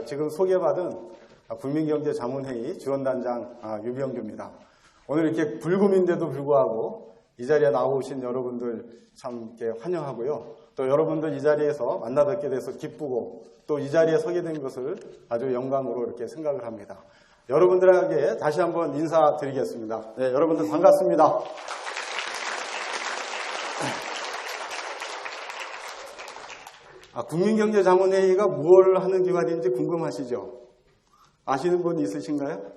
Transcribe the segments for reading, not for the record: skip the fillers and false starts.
지금 소개받은 국민경제자문회의 지원단장 유병규입니다. 오늘 이렇게 불금인데도 불구하고 이 자리에 나오신 여러분들 참 이렇게 환영하고요. 또 여러분들 이 자리에서 만나 뵙게 돼서 기쁘고 또 이 자리에 서게 된 것을 아주 영광으로 이렇게 생각을 합니다. 여러분들에게 다시 한번 인사드리겠습니다. 네, 여러분들 반갑습니다. 국민경제자문회의가 무엇을 하는 기관인지 궁금하시죠? 아시는 분 있으신가요?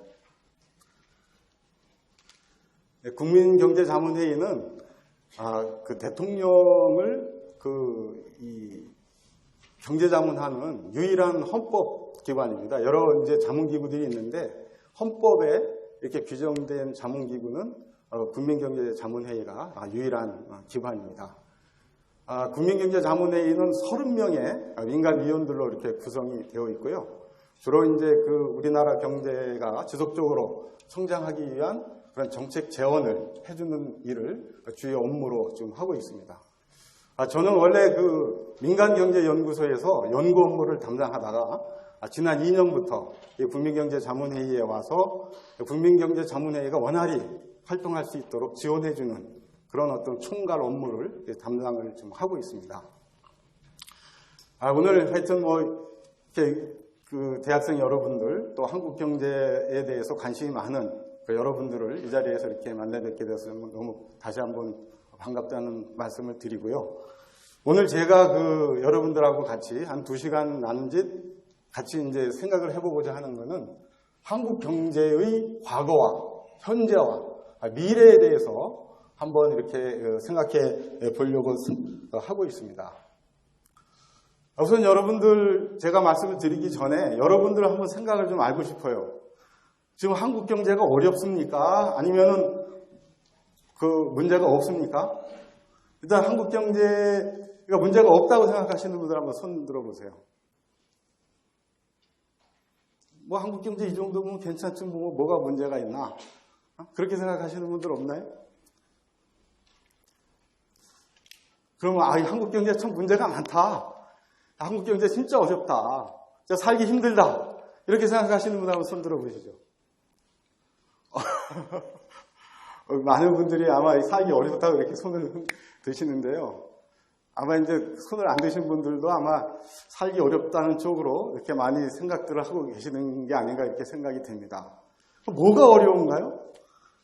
네, 국민경제자문회의는 대통령을 경제자문하는 유일한 헌법기관입니다. 여러 이제 자문기구들이 있는데 헌법에 이렇게 규정된 자문기구는 국민경제자문회의가 유일한 기관입니다. 국민경제자문회의는 30명의 민간위원들로 이렇게 구성이 되어 있고요. 주로 이제 우리나라 경제가 지속적으로 성장하기 위한 그런 정책 재원을 해주는 일을 주요 업무로 지금 하고 있습니다. 저는 원래 민간경제연구소에서 연구 업무를 담당하다가 지난 2년부터 국민경제자문회의에 와서 국민경제자문회의가 원활히 활동할 수 있도록 지원해주는 그런 어떤 총괄 업무를 담당을 좀 하고 있습니다. 오늘 하여튼 이렇게 대학생 여러분들 또 한국 경제에 대해서 관심이 많은 여러분들을 이 자리에서 이렇게 만나 뵙게 돼서 너무 다시 한번 반갑다는 말씀을 드리고요. 오늘 제가 여러분들하고 같이 한 2시간 남짓 같이 이제 생각을 해보고자 하는 것은 한국 경제의 과거와 현재와 미래에 대해서 한번 이렇게 생각해 보려고 하고 있습니다. 우선 여러분들 제가 말씀을 드리기 전에 여러분들 한번 생각을 좀 알고 싶어요. 지금 한국 경제가 어렵습니까? 아니면은 문제가 없습니까? 일단 한국 경제가 문제가 없다고 생각하시는 분들 한번 손 들어보세요. 한국 경제 이 정도면 괜찮지 뭐가 문제가 있나? 그렇게 생각하시는 분들 없나요? 그러면 한국 경제 참 문제가 많다. 한국 경제 진짜 어렵다. 진짜 살기 힘들다. 이렇게 생각하시는 분 한번 손 들어보시죠. 많은 분들이 아마 살기 어렵다고 이렇게 손을 드시는데요. 아마 이제 손을 안 드신 분들도 아마 살기 어렵다는 쪽으로 이렇게 많이 생각들을 하고 계시는 게 아닌가 이렇게 생각이 됩니다. 뭐가 어려운가요?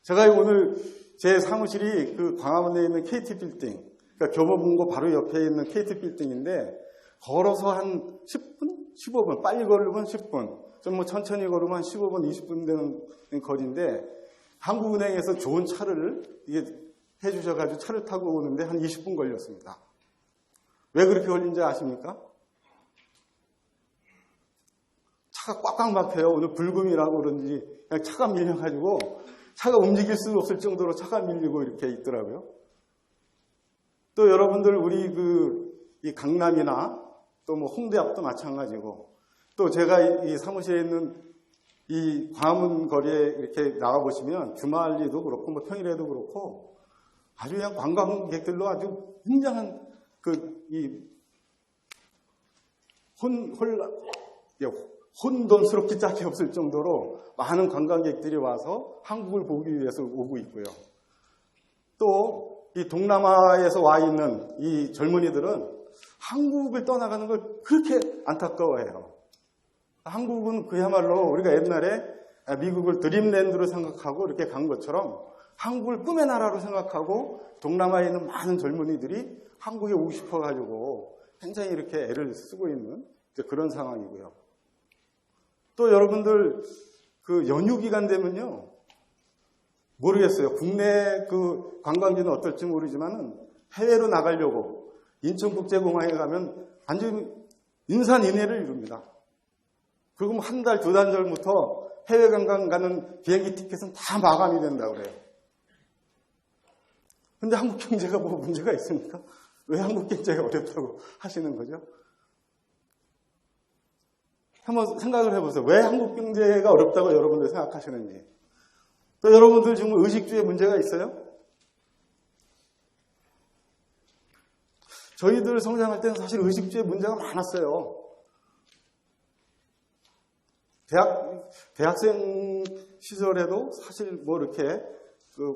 제가 오늘 제 사무실이 광화문에 있는 KT 빌딩, 그러니까 교보문고 바로 옆에 있는 KT 빌딩인데 걸어서 한 10분? 15분, 빨리 걸으면 10분, 좀 천천히 걸으면 한 15분, 20분 되는 거리인데 한국은행에서 좋은 차를 해주셔가지고 차를 타고 오는데 한 20분 걸렸습니다. 왜 그렇게 걸린지 아십니까? 차가 꽉꽉 막혀요. 오늘 불금이라고 그런지 그냥 차가 밀려가지고 차가 움직일 수 없을 정도로 차가 밀리고 이렇게 있더라고요. 또 여러분들 우리 이 강남이나 또 홍대 앞도 마찬가지고 또 제가 이 사무실에 있는 이 광화문 거리에 이렇게 나가보시면 주말에도 그렇고 평일에도 그렇고 아주 그냥 관광객들로 아주 굉장한 혼돈스럽기 짝이 없을 정도로 많은 관광객들이 와서 한국을 보기 위해서 오고 있고요. 또 이 동남아에서 와 있는 이 젊은이들은 한국을 떠나가는 걸 그렇게 안타까워해요. 한국은 그야말로 우리가 옛날에 미국을 드림랜드로 생각하고 이렇게 간 것처럼 한국을 꿈의 나라로 생각하고 동남아에 있는 많은 젊은이들이 한국에 오고 싶어가지고 굉장히 이렇게 애를 쓰고 있는 그런 상황이고요. 또 여러분들 연휴 기간 되면요. 모르겠어요. 국내 관광지는 어떨지 모르지만은 해외로 나가려고 인천국제공항에 가면 완전히 인산인해를 이룹니다. 그리고 한 달, 2달 전부터 해외 관광 가는 비행기 티켓은 다 마감이 된다고 그래요. 근데 한국 경제가 문제가 있습니까? 왜 한국 경제가 어렵다고 하시는 거죠? 한번 생각을 해보세요. 왜 한국 경제가 어렵다고 여러분들 생각하시는지. 또 여러분들 지금 의식주에 문제가 있어요? 저희들 성장할 때는 사실 의식주에 문제가 많았어요. 대학생 시절에도 사실 뭐 이렇게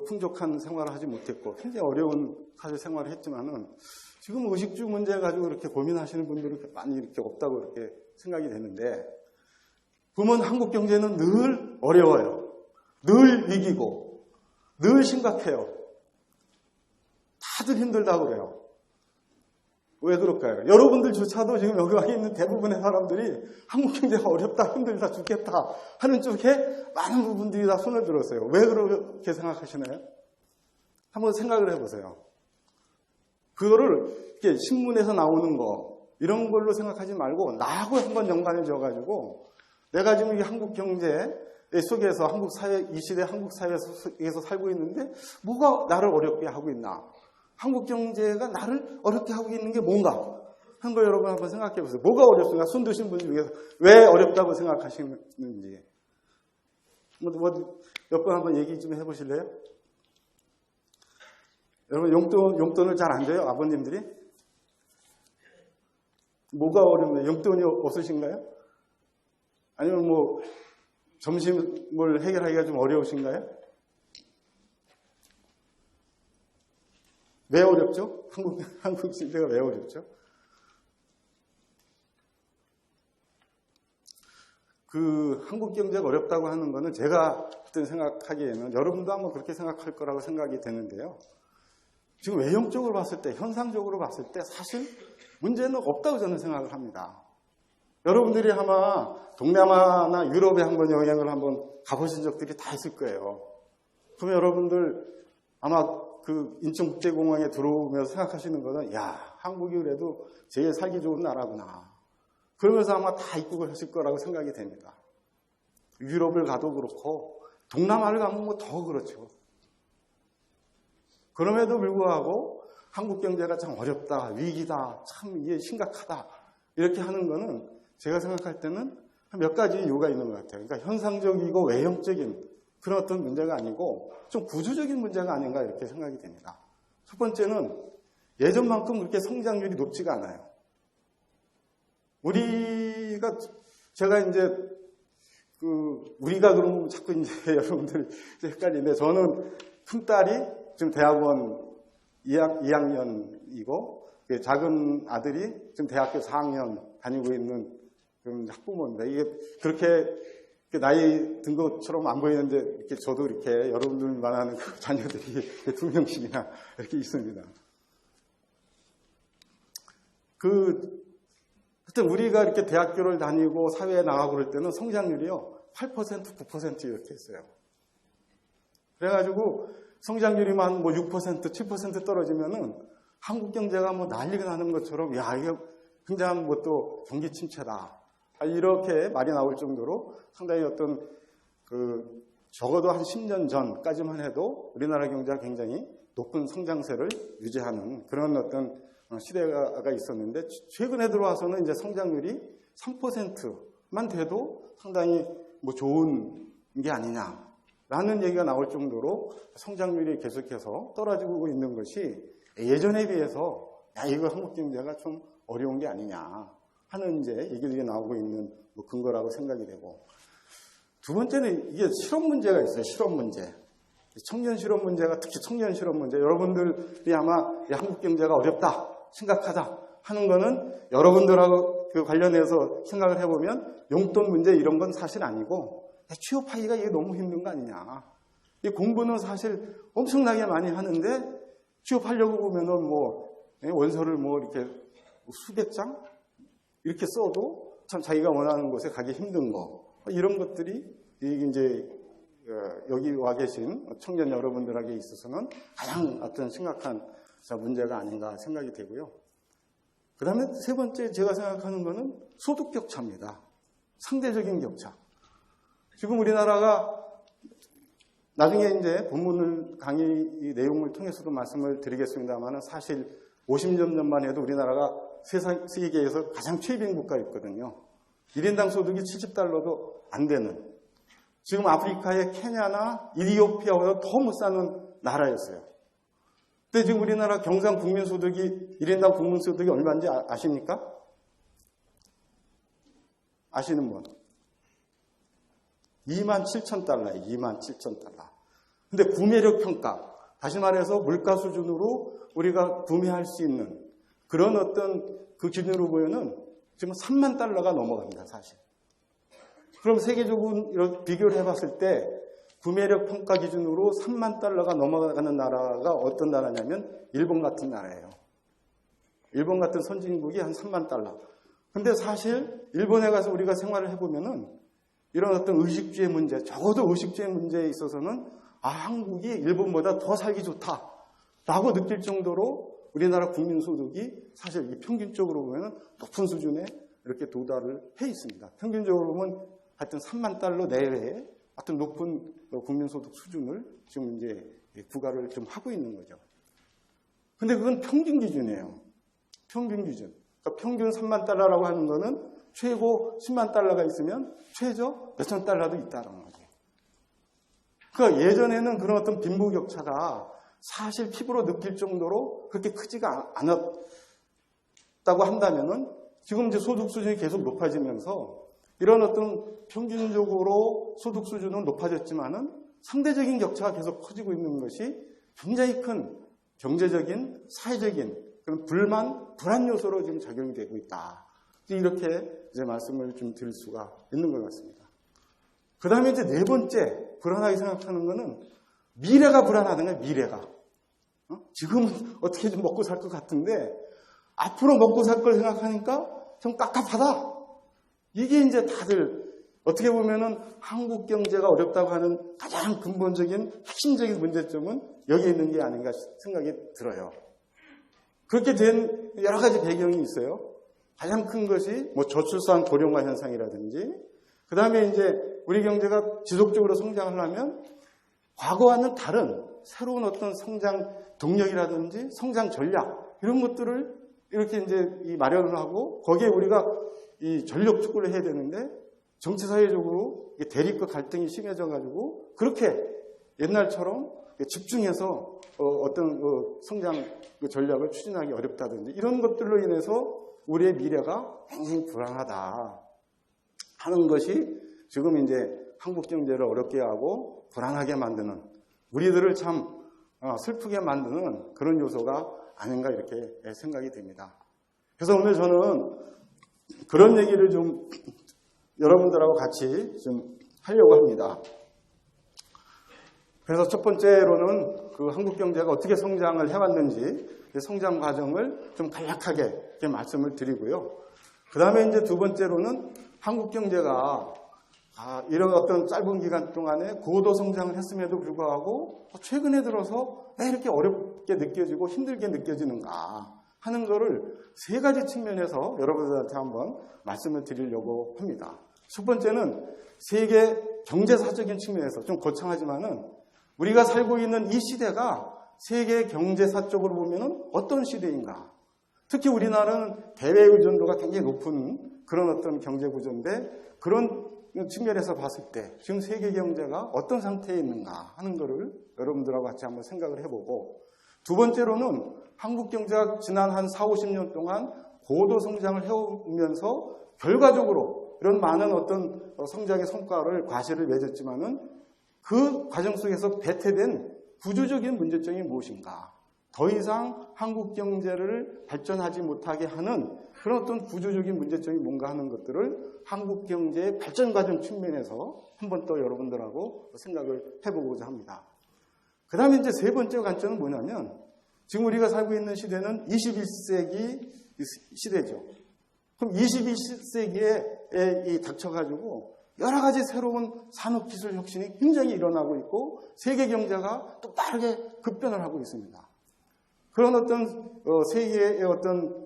풍족한 생활을 하지 못했고 굉장히 어려운 사실 생활을 했지만은 지금 의식주 문제 가지고 이렇게 고민하시는 분들이 이렇게 많이 이렇게 없다고 이렇게 생각이 되는데 보면 한국 경제는 늘 어려워요. 늘 위기고 늘 심각해요. 다들 힘들다고 그래요. 왜 그럴까요? 여러분들조차도 지금 여기 와 있는 대부분의 사람들이 한국 경제가 어렵다, 힘들다, 죽겠다 하는 쪽에 많은 부분들이 다 손을 들었어요. 왜 그렇게 생각하시나요? 한번 생각을 해보세요. 그거를 이렇게 신문에서 나오는 거 이런 걸로 생각하지 말고 나하고 한번 연관해 줘가지고 내가 지금 이 한국 경제 속에서 한국 사회, 이 시대 한국 사회에서 살고 있는데 뭐가 나를 어렵게 하고 있나? 한국 경제가 나를 어렵게 하고 있는 게 뭔가 하는 걸 여러분 한번 생각해 보세요. 뭐가 어렵습니까? 손 드신 분 중에서 왜 어렵다고 생각하시는지 몇 번 한번 얘기 좀 해보실래요? 여러분 용돈을 잘 안 줘요? 아버님들이? 뭐가 어렵나요? 용돈이 없으신가요? 아니면 뭐 점심을 해결하기가 좀 어려우신가요? 왜 어렵죠? 한국 시대가 왜 어렵죠? 한국 경제가 어렵다고 하는 거는 제가 그때 생각하기에는 여러분도 한번 그렇게 생각할 거라고 생각이 되는데요. 지금 외형적으로 봤을 때, 현상적으로 봤을 때 사실 문제는 없다고 저는 생각을 합니다. 여러분들이 아마 동남아나 유럽에 한번 여행을 한번 가보신 적들이 다 있을 거예요. 그러면 여러분들 아마 인천국제공항에 들어오면서 생각하시는 거는 한국이 그래도 제일 살기 좋은 나라구나. 그러면서 아마 다 입국을 하실 거라고 생각이 됩니다. 유럽을 가도 그렇고 동남아를 가면 뭐 더 그렇죠. 그럼에도 불구하고 한국 경제가 참 어렵다, 위기다, 참 이게 심각하다 이렇게 하는 거는 제가 생각할 때는 몇 가지 이유가 있는 것 같아요. 그러니까 현상적이고 외형적인 그런 어떤 문제가 아니고 좀 구조적인 문제가 아닌가 이렇게 생각이 됩니다. 첫 번째는 예전만큼 그렇게 성장률이 높지가 않아요. 제가 이제 우리가 그러면 자꾸 이제 여러분들이 헷갈리는데 저는 큰딸이 지금 대학원 2학년이고 작은 아들이 지금 대학교 4학년 다니고 있는 학부모입니다. 이게 그렇게 나이 든 것처럼 안 보이는데 이렇게 저도 이렇게 여러분들만 하는 자녀들이 2명씩이나 이렇게 있습니다. 하여튼 우리가 이렇게 대학교를 다니고 사회에 나가고 그럴 때는 성장률이요 8%, 9% 이렇게 있어요. 그래가지고 성장률이만 뭐 6%, 7% 떨어지면은 한국 경제가 뭐 난리가 나는 것처럼 이게 굉장히 뭐 또 경기 침체다. 이렇게 말이 나올 정도로 상당히 어떤 적어도 한 10년 전까지만 해도 우리나라 경제가 굉장히 높은 성장세를 유지하는 그런 어떤 시대가 있었는데 최근에 들어와서는 이제 성장률이 3%만 돼도 상당히 뭐 좋은 게 아니냐라는 얘기가 나올 정도로 성장률이 계속해서 떨어지고 있는 것이 예전에 비해서 이거 한국 경제가 좀 어려운 게 아니냐 하는 이제 얘기들이 나오고 있는 뭐 근거라고 생각이 되고 두 번째는 이게 실업 문제가 있어요. 실업 문제. 청년 실업 문제가 특히 청년 실업 문제. 여러분들이 아마 한국 경제가 어렵다, 심각하다 하는 거는 여러분들하고 관련해서 생각을 해보면 용돈 문제 이런 건 사실 아니고 취업하기가 이게 너무 힘든 거 아니냐. 이 공부는 사실 엄청나게 많이 하는데 취업하려고 보면은 뭐 원서를 뭐 이렇게 수백 장 이렇게 써도 참 자기가 원하는 곳에 가기 힘든 거 이런 것들이 이제 여기 와 계신 청년 여러분들에게 있어서는 가장 어떤 심각한 문제가 아닌가 생각이 되고요. 그 다음에 세 번째 제가 생각하는 거는 소득 격차입니다. 상대적인 격차. 지금 우리나라가 나중에 이제 본문을 강의 내용을 통해서도 말씀을 드리겠습니다만 사실 50년 전만 해도 우리나라가 세계에서 가장 최빈 국가였거든요. 1인당 소득이 70달러도 안 되는 지금 아프리카의 케냐나 이디오피아보다 더 못 사는 나라였어요. 근데 지금 우리나라 경상 국민소득이 1인당 국민소득이 얼마인지 아십니까? 아시는 분? $27,000. 27,000달러. 근데 구매력 평가, 다시 말해서 물가 수준으로 우리가 구매할 수 있는 그런 어떤 그 기준으로 보면은 지금 $30,000가 넘어갑니다, 사실. 그럼 세계적으로 이렇게 비교를 해봤을 때 구매력 평가 기준으로 $30,000가 넘어가는 나라가 어떤 나라냐면 일본 같은 나라예요. 일본 같은 선진국이 한 $30,000. 근데 사실 일본에 가서 우리가 생활을 해보면은 이런 어떤 의식주의 문제, 적어도 의식주의 문제에 있어서는 한국이 일본보다 더 살기 좋다라고 느낄 정도로 우리나라 국민소득이 사실 이 평균적으로 보면 높은 수준에 이렇게 도달을 해 있습니다. 평균적으로 보면 하여튼 $30,000 내외의 하여튼 높은 국민소득 수준을 지금 이제 부과를 좀 하고 있는 거죠. 근데 그건 평균 기준이에요. 평균 기준. 그러니까 평균 $30,000라고 하는 거는 최고 $100,000가 있으면 최저 몇천 달러도 있다는 거죠. 그러니까 예전에는 그런 어떤 빈부격차가 사실 피부로 느낄 정도로 그렇게 크지가 않았다고 한다면은 지금 이제 소득 수준이 계속 높아지면서 이런 어떤 평균적으로 소득 수준은 높아졌지만은 상대적인 격차가 계속 커지고 있는 것이 굉장히 큰 경제적인, 사회적인 그런 불안 요소로 지금 작용이 되고 있다. 이렇게 이제 말씀을 좀 드릴 수가 있는 것 같습니다. 그 다음에 이제 네 번째 불안하게 생각하는 거는 미래가 불안하다는 거예요, 미래가. 지금은 어떻게 좀 먹고 살 것 같은데 앞으로 먹고 살 걸 생각하니까 좀 깝깝하다. 이게 이제 다들 어떻게 보면은 한국 경제가 어렵다고 하는 가장 근본적인 핵심적인 문제점은 여기에 있는 게 아닌가 생각이 들어요. 그렇게 된 여러 가지 배경이 있어요. 가장 큰 것이 뭐 저출산 고령화 현상이라든지, 그 다음에 이제 우리 경제가 지속적으로 성장하려면 과거와는 다른 새로운 어떤 성장 동력이라든지 성장 전략 이런 것들을 이렇게 이제 마련을 하고 거기에 우리가 이 전력 투구를 해야 되는데 정치 사회적으로 대립과 갈등이 심해져 가지고 그렇게 옛날처럼 집중해서 어떤 성장 전략을 추진하기 어렵다든지 이런 것들로 인해서 우리의 미래가 굉장히 불안하다 하는 것이 지금 이제 한국 경제를 어렵게 하고 불안하게 만드는 우리들을 참 슬프게 만드는 그런 요소가 아닌가 이렇게 생각이 됩니다. 그래서 오늘 저는 그런 얘기를 좀 여러분들하고 같이 좀 하려고 합니다. 그래서 첫 번째로는 그 한국 경제가 어떻게 성장을 해왔는지 성장 과정을 좀 간략하게 이렇게 말씀을 드리고요. 그 다음에 이제 두 번째로는 한국 경제가 이런 어떤 짧은 기간 동안에 고도 성장을 했음에도 불구하고 최근에 들어서 왜 이렇게 어렵게 느껴지고 힘들게 느껴지는가 하는 거를 세 가지 측면에서 여러분들한테 한번 말씀을 드리려고 합니다. 첫 번째는 세계 경제사적인 측면에서 좀 거창하지만은 우리가 살고 있는 이 시대가 세계 경제사적으로 보면은 어떤 시대인가. 특히 우리나라는 대외 의존도가 굉장히 높은 그런 어떤 경제 구조인데 그런 측면에서 봤을 때 지금 세계 경제가 어떤 상태에 있는가 하는 거를 여러분들하고 같이 한번 생각을 해보고 두 번째로는 한국 경제가 지난 한 4, 50년 동안 고도 성장을 해오면서 결과적으로 이런 많은 어떤 성장의 성과를 과실을 맺었지만은 그 과정 속에서 배태된 구조적인 문제점이 무엇인가? 더 이상 한국 경제를 발전하지 못하게 하는 그런 어떤 구조적인 문제점이 뭔가 하는 것들을 한국 경제의 발전 과정 측면에서 한 번 더 여러분들하고 생각을 해보고자 합니다. 그 다음에 이제 세 번째 관점은 뭐냐면 지금 우리가 살고 있는 시대는 21세기 시대죠. 그럼 21세기에 닥쳐가지고 여러 가지 새로운 산업기술 혁신이 굉장히 일어나고 있고 세계 경제가 또 빠르게 급변을 하고 있습니다. 그런 어떤 세계의 어떤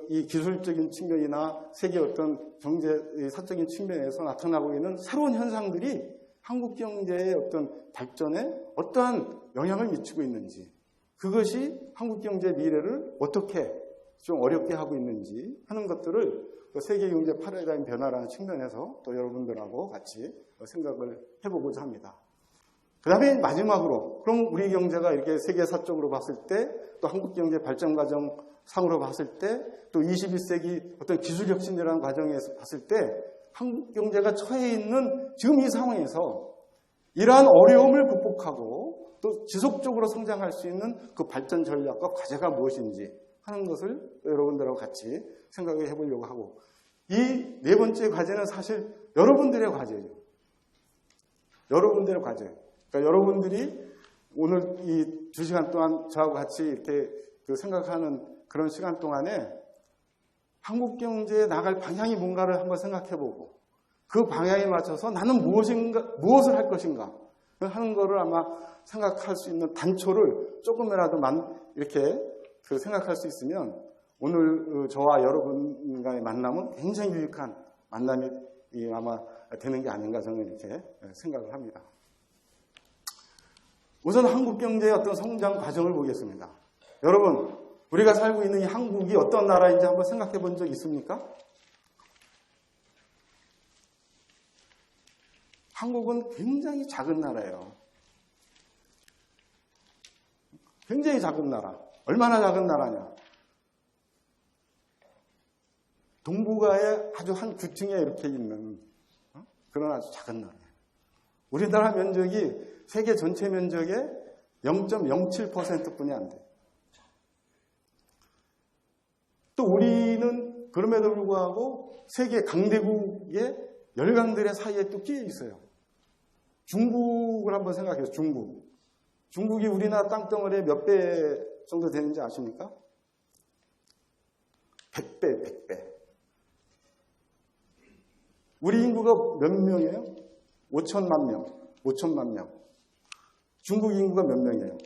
이 기술적인 측면이나 세계 어떤 경제 사적인 측면에서 나타나고 있는 새로운 현상들이 한국 경제의 어떤 발전에 어떠한 영향을 미치고 있는지 그것이 한국 경제의 미래를 어떻게 좀 어렵게 하고 있는지 하는 것들을 세계 경제 패러다임 변화라는 측면에서 또 여러분들하고 같이 생각을 해보고자 합니다. 그 다음에 마지막으로 그럼 우리 경제가 이렇게 세계사적으로 봤을 때 또 한국 경제 발전 과정 상으로 봤을 때 또 21세기 어떤 기술혁신이라는 과정에서 봤을 때 한국 경제가 처해 있는 지금 이 상황에서 이러한 어려움을 극복하고 또 지속적으로 성장할 수 있는 그 발전 전략과 과제가 무엇인지 하는 것을 여러분들하고 같이 생각해 보려고 하고, 이 네 번째 과제는 사실 여러분들의 과제죠. 여러분들의 과제. 그러니까 여러분들이 오늘 이 2시간 동안 저하고 같이 이렇게 생각하는 그런 시간 동안에 한국 경제에 나갈 방향이 뭔가를 한번 생각해보고 그 방향에 맞춰서 나는 무엇을 할 것인가 하는 거를 아마 생각할 수 있는 단초를 조금이라도 이렇게 생각할 수 있으면 오늘 저와 여러분과의 만남은 굉장히 유익한 만남이 아마 되는 게 아닌가 저는 이렇게 생각을 합니다. 우선 한국 경제의 어떤 성장 과정을 보겠습니다. 여러분, 우리가 살고 있는 이 한국이 어떤 나라인지 한번 생각해 본 적 있습니까? 한국은 굉장히 작은 나라예요. 굉장히 작은 나라. 얼마나 작은 나라냐? 동북아의 아주 한 구층에 이렇게 있는 그런 아주 작은 나라예요. 우리나라 면적이 세계 전체 면적의 0.07%뿐이 안 돼요. 또 우리는 그럼에도 불구하고 세계 강대국의 열강들의 사이에 또 끼어 있어요. 중국을 한번 생각해요. 중국이 우리나라 땅덩어리의 몇 배 정도 되는지 아십니까? 100배. 우리 인구가 몇 명이에요? 5천만 명. 중국 인구가 몇 명이에요?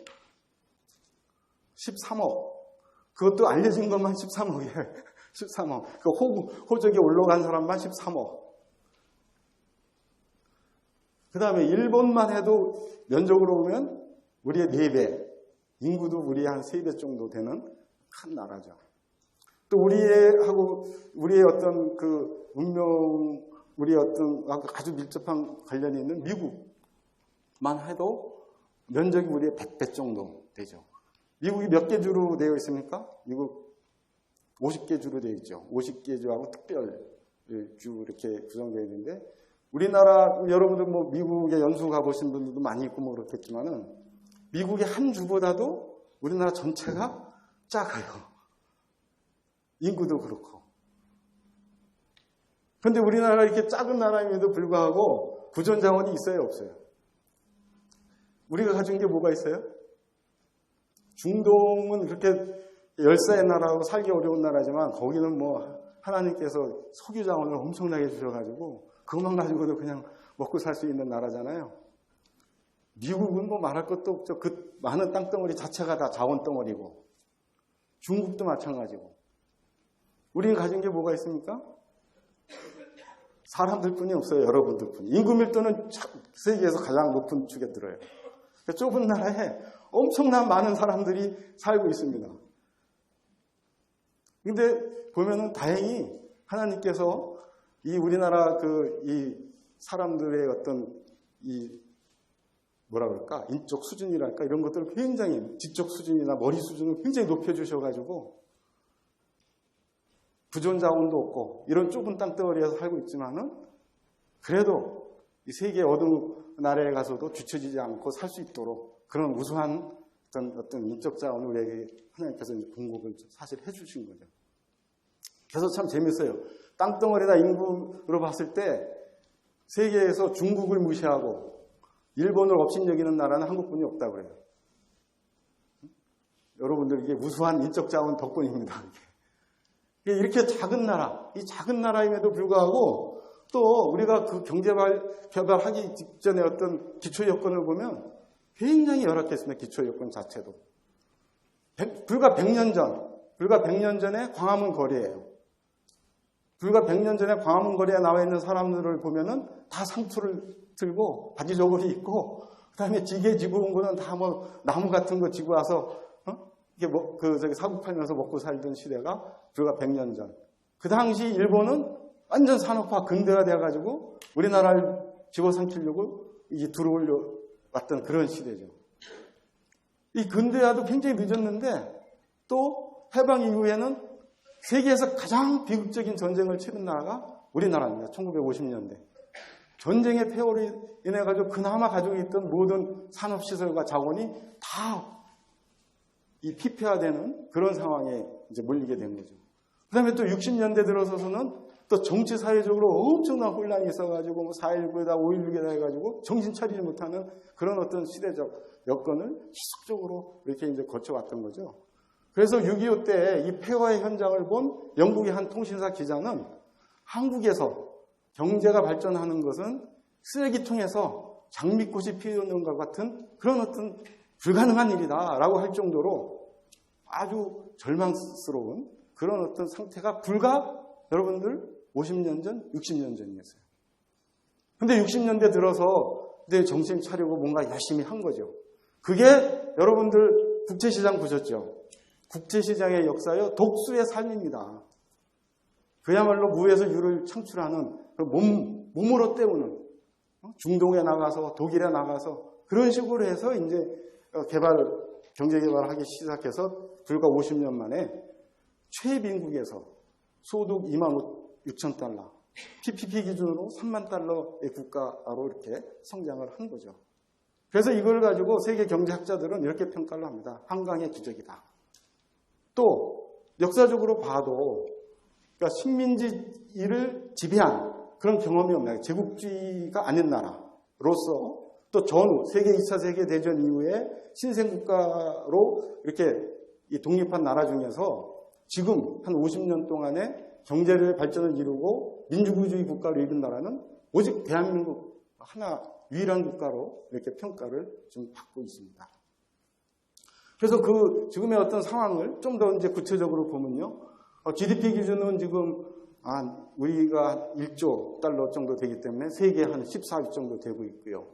13억. 그것도 알려진 것만 13억이에요. 13억. 그 호적에 올라간 사람만 13억. 그 다음에 일본만 해도 면적으로 보면 우리의 4배, 인구도 우리의 한 3배 정도 되는 큰 나라죠. 또 우리의 어떤 그 운명, 우리의 어떤 아주 밀접한 관련이 있는 미국만 해도 면적이 우리의 100배 정도 되죠. 미국이 몇 개 주로 되어 있습니까? 미국 50개 주로 되어 있죠. 50개 주하고 특별주 이렇게 구성되어 있는데, 우리나라, 여러분들 뭐 미국에 연수 가보신 분들도 많이 있고 뭐 그렇겠지만은, 미국의 한 주보다도 우리나라 전체가 작아요. 인구도 그렇고. 그런데 우리나라가 이렇게 작은 나라임에도 불구하고 구전자원이 있어요, 없어요? 우리가 가진 게 뭐가 있어요? 중동은 그렇게 열사의 나라고 살기 어려운 나라지만 거기는 뭐 하나님께서 석유 자원을 엄청나게 주셔가지고 그것만 가지고도 그냥 먹고 살 수 있는 나라잖아요. 미국은 뭐 말할 것도 없죠. 그 많은 땅덩어리 자체가 다 자원덩어리고, 중국도 마찬가지고. 우리는 가진 게 뭐가 있습니까? 사람들뿐이 없어요. 여러분들뿐이. 인구 밀도는 세계에서 가장 높은 축에 들어요. 그러니까 좁은 나라에 엄청난 많은 사람들이 살고 있습니다. 근데 보면은 다행히 하나님께서 이 우리나라 이 사람들의 어떤 뭐라 그럴까? 인적 수준이랄까? 이런 것들을 굉장히 지적 수준이나 머리 수준을 굉장히 높여주셔가지고 부존자원도 없고 이런 좁은 땅덩어리에서 살고 있지만은 그래도 이 세계 어느 나라에 가서도 뒤처지지 않고 살 수 있도록 그런 우수한 어떤 인적 자원을 우리에게 하나님께서 공급을 사실 해주신 거죠. 그래서 참 재밌어요. 땅덩어리나 인구로 봤을 때 세계에서 중국을 무시하고 일본을 업신여기는 나라는 한국뿐이 없다고 그래요. 여러분들 이게 우수한 인적 자원 덕분입니다. 이렇게 작은 나라, 이 작은 나라임에도 불구하고 또 우리가 그 경제 개발하기 직전에 어떤 기초 여건을 보면 굉장히 열악했습니다. 기초 여건 자체도. 불과 100년 전에 광화문 거리예요. 불과 100년 전에 광화문 거리에 나와 있는 사람들을 보면은 다 상투를 들고 바지 저고리 입고 그다음에 지게 지고 온 거는 다 뭐 나무 같은 거 지고 와서 이게 사고 팔면서 먹고 살던 시대가 불과 100년 전. 그 당시 일본은 완전 산업화 근대화 돼가지고 우리나라를 집어삼키려고 이제 들어올려 왔던 그런 시대죠. 이 근대화도 굉장히 늦었는데 또 해방 이후에는 세계에서 가장 비극적인 전쟁을 치른 나라가 우리나라입니다. 1950년대. 전쟁의 폐허로 인해 가지고 그나마 가지고 있던 모든 산업시설과 자원이 다 이 피폐화되는 그런 상황에 이제 몰리게 된 거죠. 그 다음에 또 60년대 들어서서는 또 정치 사회적으로 엄청난 혼란이 있어가지고 뭐 4.19에다 5.16에다 해가지고 정신 차리지 못하는 그런 어떤 시대적 여건을 지속적으로 이렇게 이제 거쳐왔던 거죠. 그래서 6.25 때 이 폐허의 현장을 본 영국의 한 통신사 기자는 한국에서 경제가 발전하는 것은 쓰레기통에서 장미꽃이 피우는 것 같은 그런 어떤 불가능한 일이다라고 할 정도로 아주 절망스러운 그런 어떤 상태가 불과 여러분들 50년 전, 60년 전이었어요. 근데 60년대 들어서 내 정신 차리고 뭔가 열심히 한 거죠. 그게 여러분들 국제시장 보셨죠? 국제시장의 역사요, 독수의 삶입니다. 그야말로 무에서 유를 창출하는 몸으로 때우는 중동에 나가서 독일에 나가서 그런 식으로 해서 이제 경제 개발을 하기 시작해서 불과 50년 만에 최빈국에서 소득 26,000달러, PPP 기준으로 3만 달러의 국가로 이렇게 성장을 한 거죠. 그래서 이걸 가지고 세계 경제학자들은 이렇게 평가를 합니다. 한강의 기적이다. 또 역사적으로 봐도 그러니까 식민지를 지배한 그런 경험이 없나요? 제국주의가 아닌 나라로서 또 전후 세계 2차 세계대전 이후에 신생국가로 이렇게 독립한 나라 중에서 지금 한 50년 동안에 경제를 발전을 이루고 민주주의 국가로 이룬 나라는 오직 대한민국 하나 유일한 국가로 이렇게 평가를 좀 받고 있습니다. 그래서 그 지금의 어떤 상황을 좀 더 이제 구체적으로 보면요. GDP 기준은 지금 우리가 1조 달러 정도 되기 때문에 세계 한 14위 정도 되고 있고요.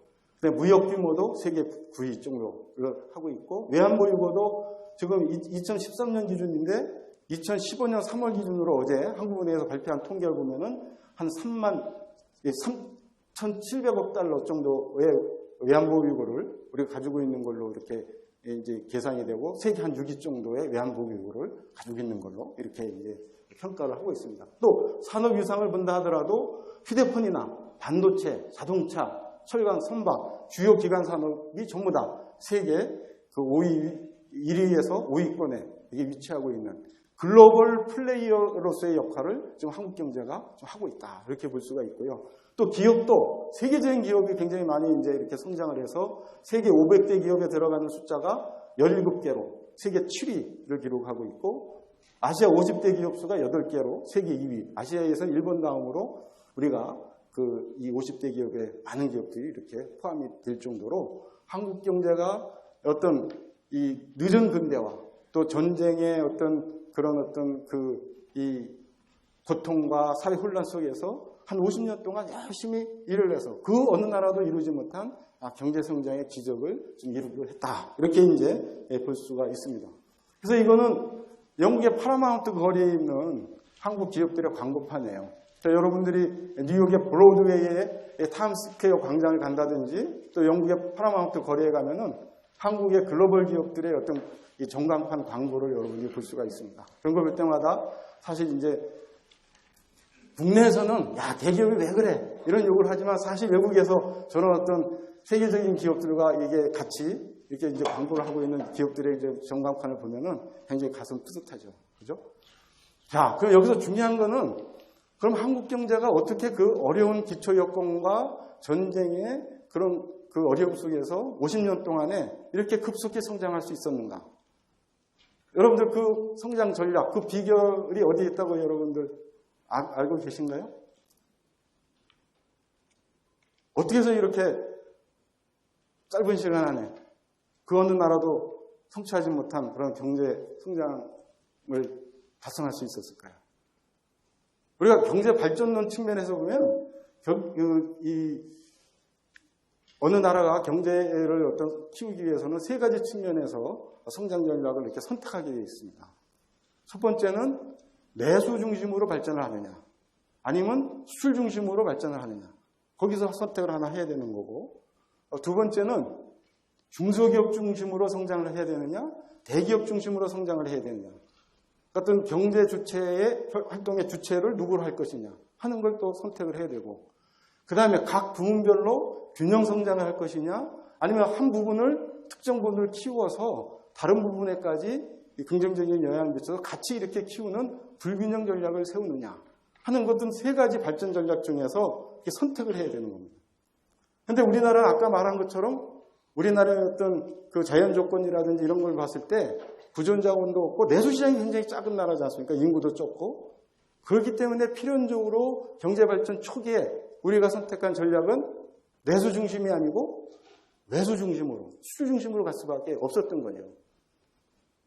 무역 규모도 세계 9위 정도를 하고 있고 외환 보유고도 지금 2013년 기준인데 2015년 3월 기준으로 어제 한국은행에서 발표한 통계를 보면은 한 3,700억 달러 정도의 외환 보유고를 우리가 가지고 있는 걸로 이렇게 이제 계산이 되고 세계 한 6위 정도의 외환 보유고를 가지고 있는 걸로 이렇게 이제 평가를 하고 있습니다. 또 산업 유상을 본다 하더라도 휴대폰이나 반도체, 자동차, 철강, 선박, 주요 기관 산업이 전부 다 세계 그 1위에서 5위권에 이게 위치하고 있는 글로벌 플레이어로서의 역할을 지금 한국 경제가 좀 하고 있다. 이렇게 볼 수가 있고요. 또 기업도 세계적인 기업이 굉장히 많이 이제 이렇게 성장을 해서 세계 500대 기업에 들어가는 숫자가 17개로 세계 7위를 기록하고 있고 아시아 50대 기업 수가 8개로 세계 2위. 아시아에서는 일본 다음으로 우리가 이 50대 기업에 많은 기업들이 이렇게 포함이 될 정도로 한국 경제가 어떤 이 늦은 근대화 또 전쟁의 그런 어떤 이 고통과 사회 혼란 속에서 한 50년 동안 열심히 일을 해서 그 어느 나라도 이루지 못한 경제 성장의 기적을 좀 이루기로 했다. 이렇게 이제 볼 수가 있습니다. 그래서 이거는 영국의 파라마운트 거리에 있는 한국 기업들의 광고판이에요. 여러분들이 뉴욕의 브로드웨이의 타임스퀘어 광장을 간다든지 또 영국의 파라마운트 거리에 가면은 한국의 글로벌 기업들의 어떤 이 전광판 광고를 여러분이 볼 수가 있습니다. 그런 걸 볼 때마다 사실 이제 국내에서는 야 대기업이 왜 그래 이런 욕을 하지만 사실 외국에서 저런 어떤 세계적인 기업들과 이게 같이 이렇게 이제 광고를 하고 있는 기업들의 이제 전광판을 보면은 굉장히 가슴 뿌듯하죠, 그죠? 자, 그럼 여기서 중요한 거는 그럼 한국 경제가 어떻게 그 어려운 기초 여건과 전쟁의 그런 그 어려움 속에서 50년 동안에 이렇게 급속히 성장할 수 있었는가? 여러분들 그 성장 전략, 그 비결이 어디에 있다고 여러분들 알고 계신가요? 어떻게 해서 이렇게 짧은 시간 안에 그 어느 나라도 성취하지 못한 그런 경제 성장을 달성할 수 있었을까요? 우리가 경제 발전론 측면에서 보면 어느 나라가 경제를 키우기 위해서는 세 가지 측면에서 성장 전략을 이렇게 선택하게 되어 있습니다. 첫 번째는 내수 중심으로 발전을 하느냐, 아니면 수출 중심으로 발전을 하느냐. 거기서 선택을 하나 해야 되는 거고, 두 번째는 중소기업 중심으로 성장을 해야 되느냐, 대기업 중심으로 성장을 해야 되느냐. 어떤 경제 주체의 활동의 주체를 누구로 할 것이냐 하는 걸 또 선택을 해야 되고, 그 다음에 각 부문별로 균형 성장을 할 것이냐, 아니면 한 부분을 특정 부분을 키워서 다른 부분에까지 긍정적인 영향을 미쳐서 같이 이렇게 키우는 불균형 전략을 세우느냐 하는 것은 세 가지 발전 전략 중에서 선택을 해야 되는 겁니다. 그런데 우리나라는 아까 말한 것처럼 우리나라의 어떤 그 자연 조건이라든지 이런 걸 봤을 때 부존 자원도 없고 내수 시장이 굉장히 작은 나라지 않습니까? 인구도 적고. 그렇기 때문에 필연적으로 경제 발전 초기에 우리가 선택한 전략은 내수 중심이 아니고 외수 중심으로, 수출 중심으로 갈 수밖에 없었던 거예요.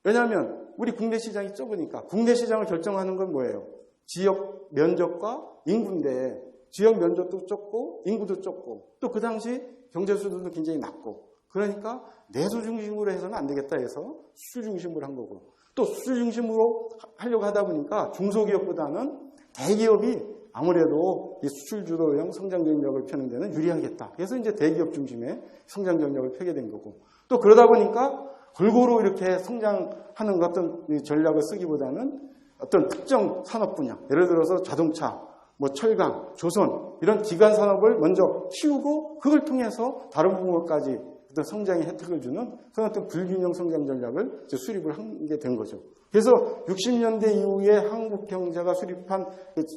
왜냐하면 우리 국내 시장이 적으니까. 국내 시장을 결정하는 건 뭐예요? 지역 면적과 인구인데, 지역 면적도 적고 인구도 적고 또 그 당시 경제 수준도 굉장히 낮고, 그러니까 내수 중심으로 해서는 안 되겠다 해서 수출 중심으로 한 거고, 또 수출 중심으로 하려고 하다 보니까 중소기업보다는 대기업이 아무래도 이 수출 주도형 성장 전략을 펴는 데는 유리하겠다. 그래서 이제 대기업 중심의 성장 전략을 펴게 된 거고, 또 그러다 보니까 골고루 이렇게 성장하는 어떤 전략을 쓰기보다는 어떤 특정 산업 분야, 예를 들어서 자동차, 뭐 철강, 조선 이런 기간 산업을 먼저 키우고 그걸 통해서 다른 부분까지 어떤 성장의 혜택을 주는 그런 어떤 불균형 성장 전략을 수립을 한 게 된 거죠. 그래서 60년대 이후에 한국 경제가 수립한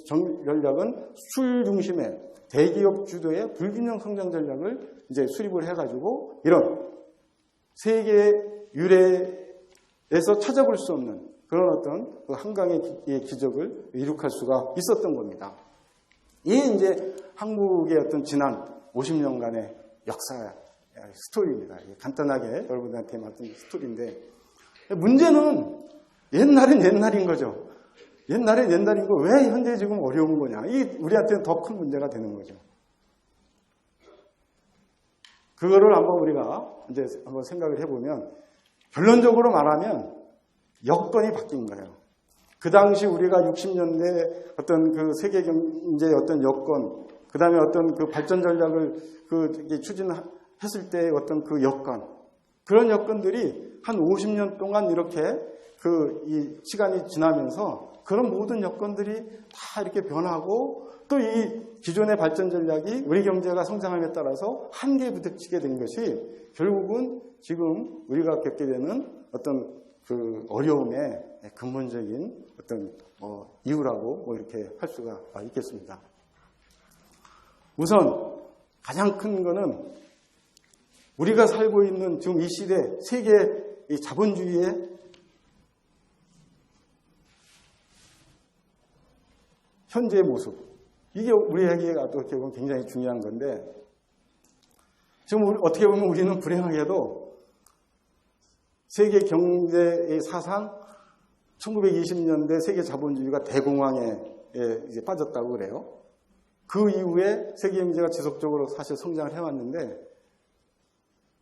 전략은 수출 중심의 대기업 주도의 불균형 성장 전략을 이제 수립을 해가지고 이런 세계 유례에서 찾아볼 수 없는 그런 어떤 그 한강의 기적을 이룩할 수가 있었던 겁니다. 이게 이제 한국의 어떤 지난 50년간의 역사 스토리입니다. 간단하게 여러분들한테 맡은 스토리인데, 문제는 옛날은 옛날인 거죠. 옛날은 옛날인 거 왜 현재 지금 어려운 거냐. 이 우리한테는 더 큰 문제가 되는 거죠. 그거를 한번 우리가 이제 한번 생각을 해보면, 결론적으로 말하면 여건이 바뀐 거예요. 그 당시 우리가 60년대 어떤 그 세계 경제의 어떤 여건, 그 다음에 어떤 그 발전 전략을 추진했을 때의 어떤 그 여건, 그런 여건들이 한 50년 동안 이렇게 이 시간이 지나면서 그런 모든 여건들이 다 이렇게 변하고, 또 이 기존의 발전 전략이 우리 경제가 성장함에 따라서 한계에 부딪히게 된 것이 결국은 지금 우리가 겪게 되는 어떤 그 어려움의 근본적인 어떤 이유라고 이렇게 할 수가 있겠습니다. 우선 가장 큰 거는 우리가 살고 있는 지금 이 시대 세계 자본주의의 현재의 모습, 이게 우리에게 어떻게 보면 굉장히 중요한 건데, 지금 어떻게 보면 우리는 불행하게도 세계 경제의 사상 1920년대 세계 자본주의가 대공황에 이제 빠졌다고 그래요. 그 이후에 세계 경제가 지속적으로 사실 성장을 해왔는데,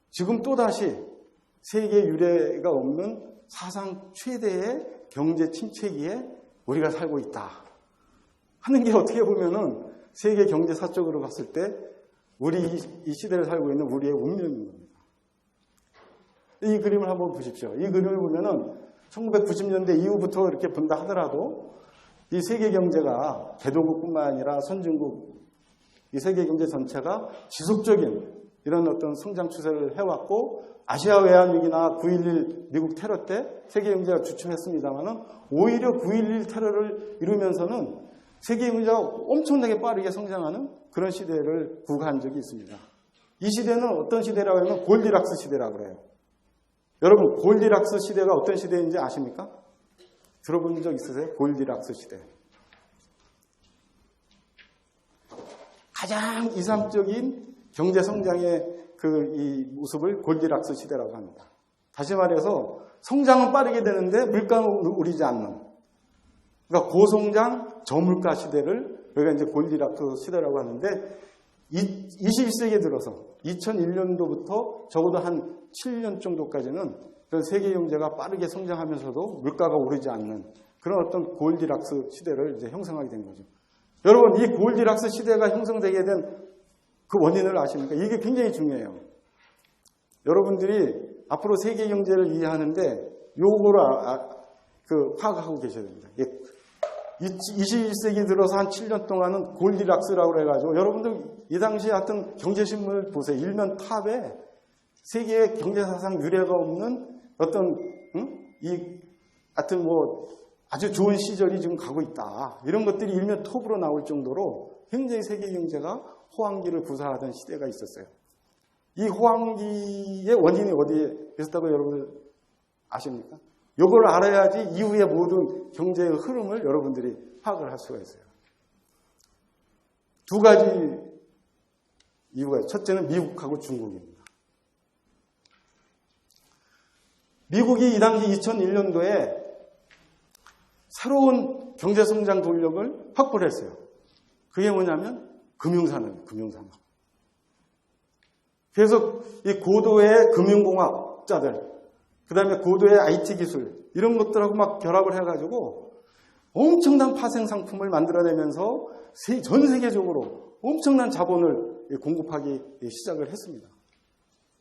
지금 또다시 세계 유례가 없는 사상 최대의 경제 침체기에 우리가 살고 있다 하는 게 어떻게 보면은 세계 경제사적으로 봤을 때 우리 이 시대를 살고 있는 우리의 운명인 겁니다. 이 그림을 한번 보십시오. 이 그림을 보면은 1990년대 이후부터 이렇게 본다 하더라도 이 세계 경제가 개도국뿐만 아니라 선진국, 이 세계 경제 전체가 지속적인 이런 어떤 성장 추세를 해왔고, 아시아 외환위기나 9.11 미국 테러 때 세계 경제가 주춤했습니다만은 오히려 9.11 테러를 이루면서는 세계 경제가 엄청나게 빠르게 성장하는 그런 시대를 구가한 적이 있습니다. 이 시대는 어떤 시대라고 하면 골디락스 시대라고 그래요. 여러분, 골디락스 시대가 어떤 시대인지 아십니까? 들어본 적 있으세요? 골디락스 시대. 가장 이상적인 경제 성장의 이 모습을 골디락스 시대라고 합니다. 다시 말해서 성장은 빠르게 되는데 물가는 오르지 않는, 그러니까 고성장 저물가 시대를 우리가 이제 골디락스 시대라고 하는데, 21세기에 들어서 2001년도부터 적어도 한 7년 정도까지는 그런 세계 경제가 빠르게 성장하면서도 물가가 오르지 않는 그런 어떤 골디락스 시대를 이제 형성하게 된 거죠. 여러분, 이 골디락스 시대가 형성되게 된 그 원인을 아십니까? 이게 굉장히 중요해요. 여러분들이 앞으로 세계 경제를 이해하는데 요거를 파악하고 계셔야 됩니다. 21세기 들어서 한 7년 동안은 골디락스라고 해가지고 여러분들 이 당시에 하여튼 경제신문을 보세요. 일면 탑에 세계의 경제사상 유례가 없는 어떤 하여튼 아주 좋은 시절이 지금 가고 있다. 이런 것들이 일면 톱으로 나올 정도로 굉장히 세계 경제가 호황기를 구사하던 시대가 있었어요. 이 호황기의 원인이 어디에 있었다고 여러분들 아십니까? 이걸 알아야지 이후의 모든 경제의 흐름을 여러분들이 파악을 할 수가 있어요. 두 가지 이유가 있어요. 첫째는 미국하고 중국입니다. 미국이 이 당시 2001년도에 새로운 경제성장 동력을 확보를 했어요. 그게 뭐냐면 금융산업이에요. 금융산업. 그래서 이 고도의 금융공학자들, 그 다음에 고도의 IT 기술 이런 것들하고 막 결합을 해가지고 엄청난 파생 상품을 만들어내면서 전 세계적으로 엄청난 자본을 공급하기 시작을 했습니다.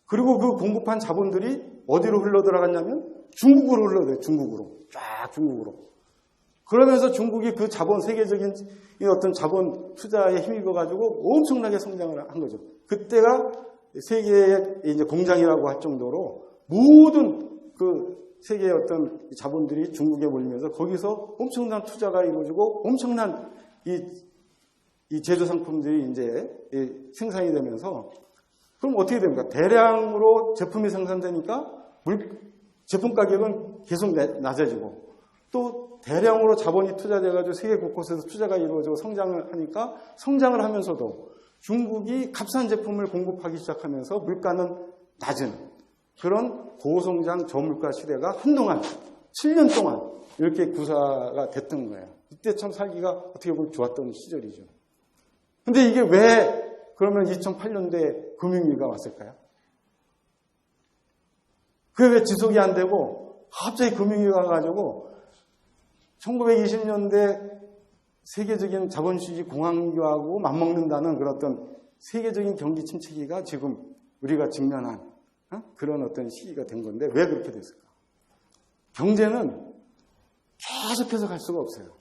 그리고 그 공급한 자본들이 어디로 흘러들어갔냐면 중국으로 흘러들어요. 중국으로. 그러면서 중국이 그 자본, 세계적인 어떤 자본 투자에 힘입어가지고 엄청나게 성장을 한 거죠. 그때가 세계의 이제 공장이라고 할 정도로 모든 세계의 어떤 자본들이 중국에 몰리면서 거기서 엄청난 투자가 이루어지고 엄청난 이 제조 상품들이 이제 생산이 되면서 그럼 어떻게 됩니까? 대량으로 제품이 생산되니까 제품 가격은 계속 낮아지고 또 대량으로 자본이 투자돼가지고 세계 곳곳에서 투자가 이루어지고 성장을 하니까 성장을 하면서도 중국이 값싼 제품을 공급하기 시작하면서 물가는 낮은 그런 고성장 저물가 시대가 한동안 7년 동안 이렇게 구사가 됐던 거예요. 이때 참 살기가 어떻게 보면 좋았던 시절이죠. 근데 이게 왜 그러면 2008년도에 금융위기가 왔을까요? 그게 왜 지속이 안 되고 갑자기 금융위기가 와가지고 1920년대 세계적인 자본주의 공황기하고 맞먹는다는 그런 어떤 세계적인 경기 침체기가 지금 우리가 직면한 그런 어떤 시기가 된 건데 왜 그렇게 됐을까? 경제는 계속해서 갈 수가 없어요.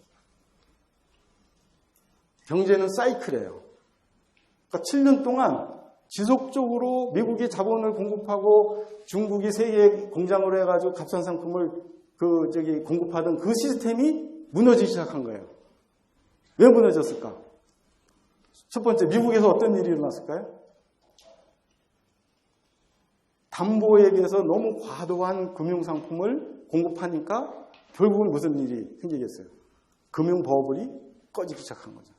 경제는 사이클이에요. 그러니까 7년 동안 지속적으로 미국이 자본을 공급하고 중국이 세계 공장으로 해가지고 값싼 상품을 공급하던 그 시스템이 무너지기 시작한 거예요. 왜 무너졌을까? 첫 번째, 미국에서 어떤 일이 일어났을까요? 담보에 비해서 너무 과도한 금융상품을 공급하니까 결국은 무슨 일이 생기겠어요? 금융버블이 꺼지기 시작한 거죠.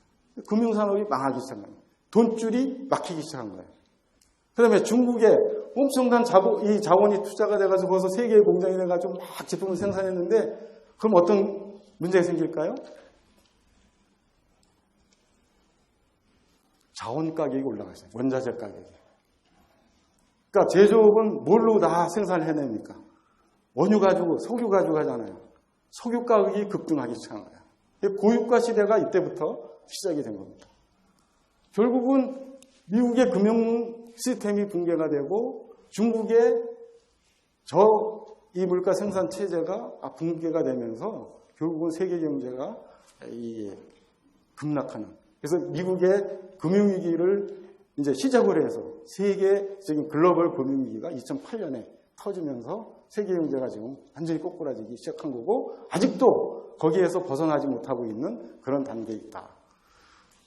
금융산업이 망하기 시작한 거예요. 돈줄이 막히기 시작한 거예요. 그 다음에 중국에 엄청난 자원이 투자가 돼가지고 거기서 세계의 공장이 돼가지고 막 제품을 생산했는데 그럼 어떤 문제가 생길까요? 자원 가격이 올라가죠. 원자재 가격이. 그러니까 제조업은 뭘로 다 생산을 해냅니까? 원유 가지고, 석유 가지고 하잖아요. 석유 가격이 급등하기 시작한 거예요. 고유가 시대가 이때부터 시작이 된 겁니다. 결국은 미국의 금융 시스템이 붕괴가 되고 중국의 이 물가 생산 체제가 붕괴가 되면서 결국은 세계 경제가 급락하는. 그래서 미국의 금융위기를 이제 시작을 해서 세계적인 글로벌 금융위기가 2008년에 터지면서 세계 경제가 지금 완전히 꼬꾸라지기 시작한 거고 아직도 거기에서 벗어나지 못하고 있는 그런 단계에 있다.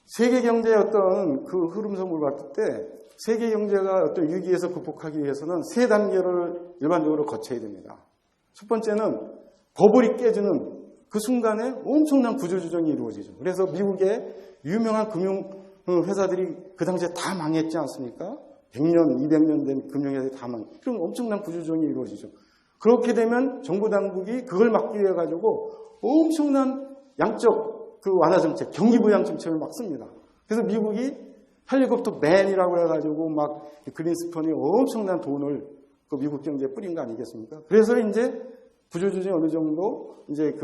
세계 경제의 어떤 그 흐름성을 봤을 때 세계 경제가 어떤 위기에서 극복하기 위해서는 세 단계를 일반적으로 거쳐야 됩니다. 첫 번째는 버블이 깨지는 그 순간에 엄청난 구조조정이 이루어지죠. 그래서 미국의 유명한 금융 회사들이 그 당시에 다 망했지 않습니까? 100년, 200년 된 금융회사들이 다 그럼 엄청난 구조조정이 이루어지죠. 그렇게 되면 정부 당국이 그걸 막기 위해 가지고 엄청난 양적 완화 정책, 경기 부양 정책을 막 씁니다. 그래서 미국이 헬리콥터 맨이라고 해가지고 막 그린스펀이 엄청난 돈을 그 미국 경제에 뿌린 거 아니겠습니까? 그래서 이제 구조조정이 어느 정도 이제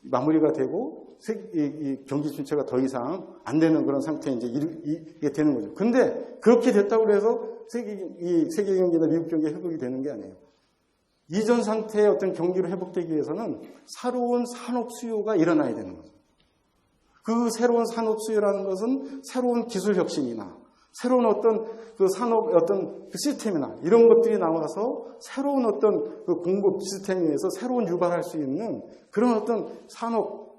마무리가 되고 이 경기 침체가 더 이상 안 되는 그런 상태에 이제 이게 되는 거죠. 근데 그렇게 됐다고 해서 세계 경제나 미국 경기가 회복이 되는 게 아니에요. 이전 상태의 어떤 경기로 회복되기 위해서는 새로운 산업 수요가 일어나야 되는 거죠. 그 새로운 산업 수요라는 것은 새로운 기술 혁신이나 새로운 어떤 그 산업 어떤 그 시스템이나 이런 것들이 나와서 새로운 어떤 그 공급 시스템에 의해서 새로운 유발할 수 있는 그런 어떤 산업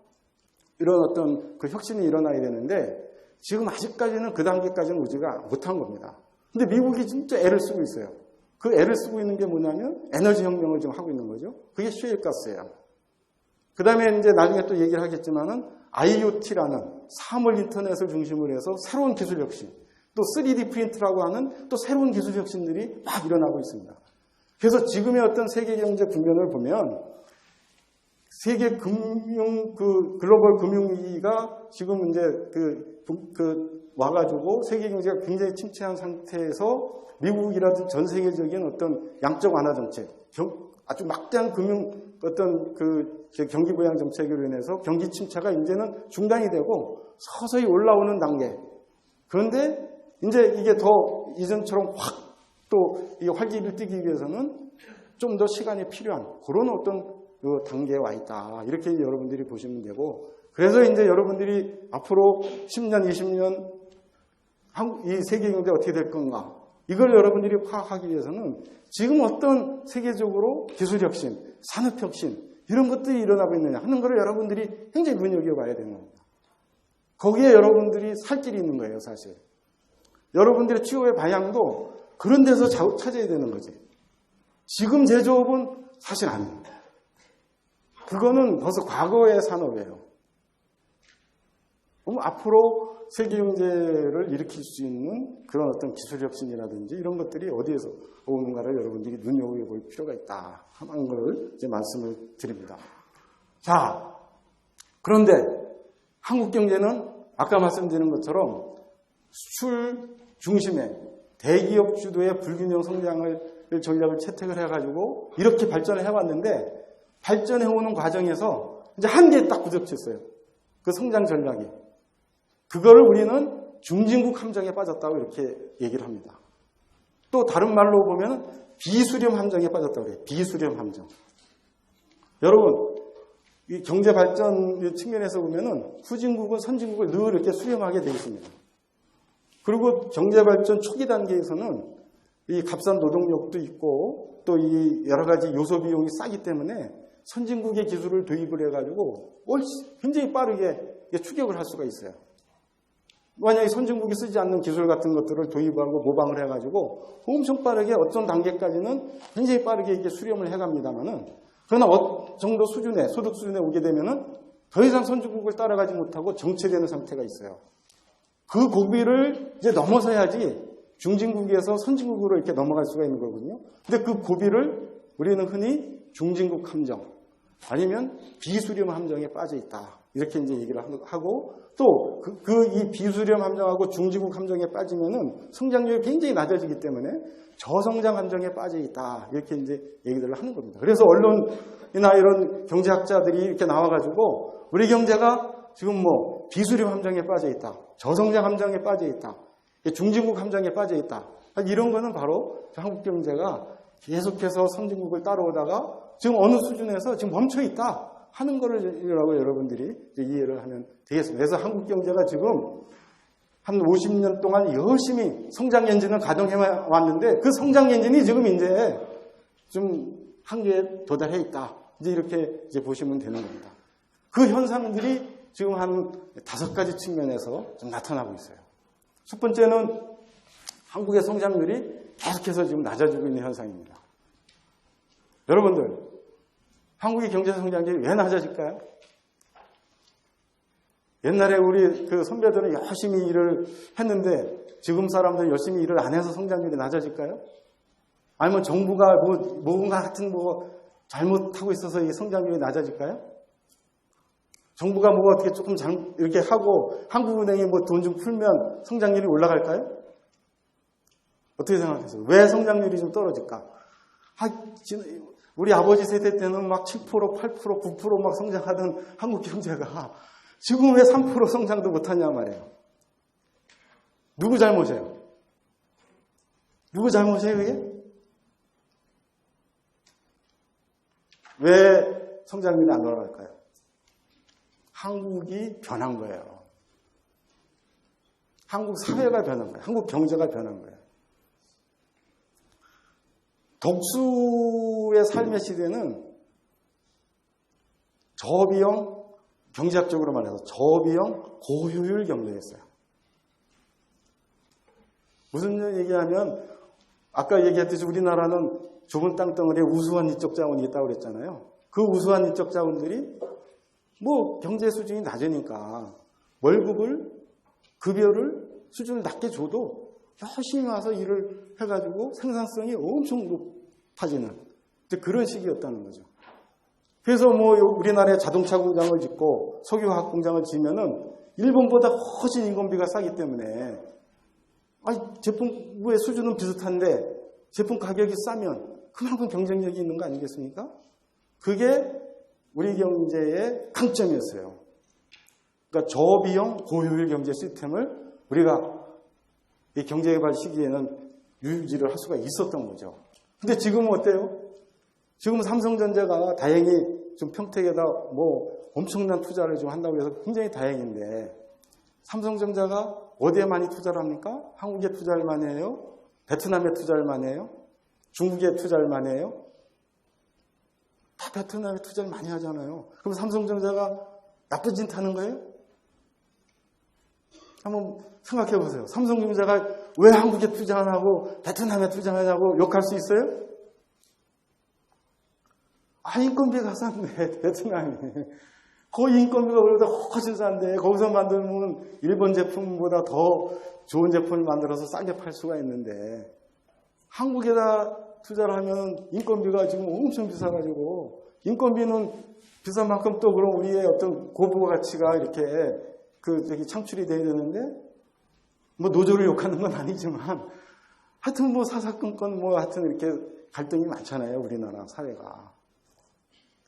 이런 어떤 그 혁신이 일어나야 되는데 지금 아직까지는 그 단계까지는 우리가 못한 겁니다. 근데 미국이 진짜 애를 쓰고 있어요. 그 애를 쓰고 있는 게 뭐냐면 에너지 혁명을 지금 하고 있는 거죠. 그게 셰일가스예요. 그 다음에 이제 나중에 또 얘기를 하겠지만은 IoT라는 사물 인터넷을 중심으로 해서 새로운 기술 혁신, 또 3D 프린트라고 하는 또 새로운 기술 혁신들이 막 일어나고 있습니다. 그래서 지금의 어떤 세계 경제 국면을 보면 세계 금융 그 글로벌 금융위기가 지금 이제 와가지고 세계 경제가 굉장히 침체한 상태에서 미국이라든지 전 세계적인 어떤 양적 완화 정책, 아주 막대한 금융 어떤 그 경기 부양 정책으로 인해서 경기 침체가 이제는 중단이 되고 서서히 올라오는 단계. 그런데 이제 이게 더 이전처럼 확 또 이 활기를 띠기 위해서는 좀 더 시간이 필요한 그런 어떤 그 단계에 와 있다. 이렇게 여러분들이 보시면 되고, 그래서 이제 여러분들이 앞으로 10년, 20년 이 세계 경제가 어떻게 될 건가? 이걸 여러분들이 파악하기 위해서는 지금 어떤 세계적으로 기술 혁신, 산업 혁신 이런 것들이 일어나고 있느냐 하는 것을 여러분들이 굉장히 눈여겨봐야 되는 겁니다. 거기에 여러분들이 살 길이 있는 거예요, 사실. 여러분들의 취업의 방향도 그런 데서 찾아야 되는 거지. 지금 제조업은 사실 아닙니다. 그거는 벌써 과거의 산업이에요. 그럼 앞으로 세계 경제를 일으킬 수 있는 그런 어떤 기술 혁신이라든지 이런 것들이 어디에서 오는가를 여러분들이 눈여겨볼 필요가 있다 하는 걸 이제 말씀을 드립니다. 자, 그런데 한국 경제는 아까 말씀드린 것처럼 수출 중심의 대기업 주도의 불균형 성장을 전략을 채택을 해가지고 이렇게 발전을 해왔는데 발전해오는 과정에서 이제 한계에 딱 부딪혔어요. 그 성장 전략이. 그거를 우리는 중진국 함정에 빠졌다고 이렇게 얘기를 합니다. 또 다른 말로 보면 비수렴 함정에 빠졌다고 그래요. 비수렴 함정. 여러분, 이 경제 발전 측면에서 보면은 후진국은 선진국을 늘 이렇게 수렴하게 되어 있습니다. 그리고 경제 발전 초기 단계에서는 이 값싼 노동력도 있고 또 이 여러 가지 요소 비용이 싸기 때문에 선진국의 기술을 도입을 해가지고 굉장히 빠르게 추격을 할 수가 있어요. 만약에 선진국이 쓰지 않는 기술 같은 것들을 도입하고 모방을 해가지고 엄청 빠르게 어떤 단계까지는 굉장히 빠르게 이게 수렴을 해갑니다만은 그러나 어느 정도 수준에 소득 수준에 오게 되면은 더 이상 선진국을 따라가지 못하고 정체되는 상태가 있어요. 그 고비를 이제 넘어서야지 중진국에서 선진국으로 이렇게 넘어갈 수가 있는 거거든요. 근데 그 고비를 우리는 흔히 중진국 함정 아니면 비수렴 함정에 빠져 있다. 이렇게 이제 얘기를 하고 또 이 비수렴 함정하고 중진국 함정에 빠지면은 성장률이 굉장히 낮아지기 때문에 저성장 함정에 빠져 있다. 이렇게 이제 얘기들을 하는 겁니다. 그래서 언론이나 이런 경제학자들이 이렇게 나와가지고 우리 경제가 지금 뭐 비수렴 함정에 빠져 있다. 저성장 함정에 빠져 있다. 중진국 함정에 빠져 있다. 이런 거는 바로 한국 경제가 계속해서 선진국을 따라오다가 지금 어느 수준에서 지금 멈춰 있다 하는 거라고 여러분들이 이해를 하면 되겠습니다. 그래서 한국 경제가 지금 한 50년 동안 열심히 성장 엔진을 가동해 왔는데 그 성장 엔진이 지금 이제 좀 한계에 도달해 있다. 이제 이렇게 이제 보시면 되는 겁니다. 그 현상들이 지금 한 5가지 측면에서 좀 나타나고 있어요. 첫 번째는 한국의 성장률이 계속해서 지금 낮아지고 있는 현상입니다. 여러분들, 한국의 경제 성장률이 왜 낮아질까요? 옛날에 우리 그 선배들은 열심히 일을 했는데 지금 사람들은 열심히 일을 안 해서 성장률이 낮아질까요? 아니면 정부가 뭔가 같은 잘못하고 있어서 이 성장률이 낮아질까요? 정부가 어떻게 조금 이렇게 하고 한국은행이 돈 좀 풀면 성장률이 올라갈까요? 어떻게 생각하세요? 왜 성장률이 좀 떨어질까? 우리 아버지 세대 때는 막 7%, 8%, 9% 막 성장하던 한국 경제가 지금 왜 3% 성장도 못하냐 말이에요. 누구 잘못이에요? 누구 잘못이에요, 이게? 왜 성장률이 안 올라갈까요? 한국이 변한 거예요. 한국 사회가 변한 거예요. 한국 경제가 변한 거예요. 덕수의 삶의 시대는 저비용, 경제학적으로 말해서 저비용 고효율 경제였어요. 무슨 얘기하면 아까 얘기했듯이 우리나라는 좁은 땅덩어리에 우수한 인적 자원이 있다고 그랬잖아요. 그 우수한 인적 자원들이 뭐 경제 수준이 낮으니까 월급을, 급여를 수준을 낮게 줘도 열심히 와서 일을 해가지고 생산성이 엄청 높아지는 그런 시기였다는 거죠. 그래서 뭐 우리나라에 자동차 공장을 짓고 석유화학 공장을 지으면은 일본보다 훨씬 인건비가 싸기 때문에 제품의 수준은 비슷한데 제품 가격이 싸면 그만큼 경쟁력이 있는 거 아니겠습니까? 그게 우리 경제의 강점이었어요. 그러니까 저비용 고효율 경제 시스템을 우리가 이 경제개발 시기에는 유지를 할 수가 있었던 거죠. 근데 지금은 어때요? 지금 삼성전자가 다행히 좀 평택에다 뭐 엄청난 투자를 좀 한다고 해서 굉장히 다행인데 삼성전자가 어디에 많이 투자를 합니까? 한국에 투자를 많이 해요? 베트남에 투자를 많이 해요? 중국에 투자를 많이 해요? 다 베트남에 투자를 많이 하잖아요. 그럼 삼성전자가 나쁜 짓 하는 거예요? 한번 생각해 보세요. 삼성전자가 왜 한국에 투자 안 하고 베트남에 투자하냐고 욕할 수 있어요? 인건비가 싼데 베트남이 거의 인건비가 그러다 훨씬 싼데 거기서 만들면 일본 제품보다 더 좋은 제품을 만들어서 싸게 팔 수가 있는데 한국에다 투자를 하면 인건비가 지금 엄청 비싸가지고 인건비는 비싼 만큼 또 그럼 우리의 어떤 고부 가치가 이렇게 창출이 돼야 되는데 뭐 노조를 욕하는 건 아니지만 하여튼 뭐 사사건건 뭐 하여튼 이렇게 갈등이 많잖아요. 우리나라 사회가.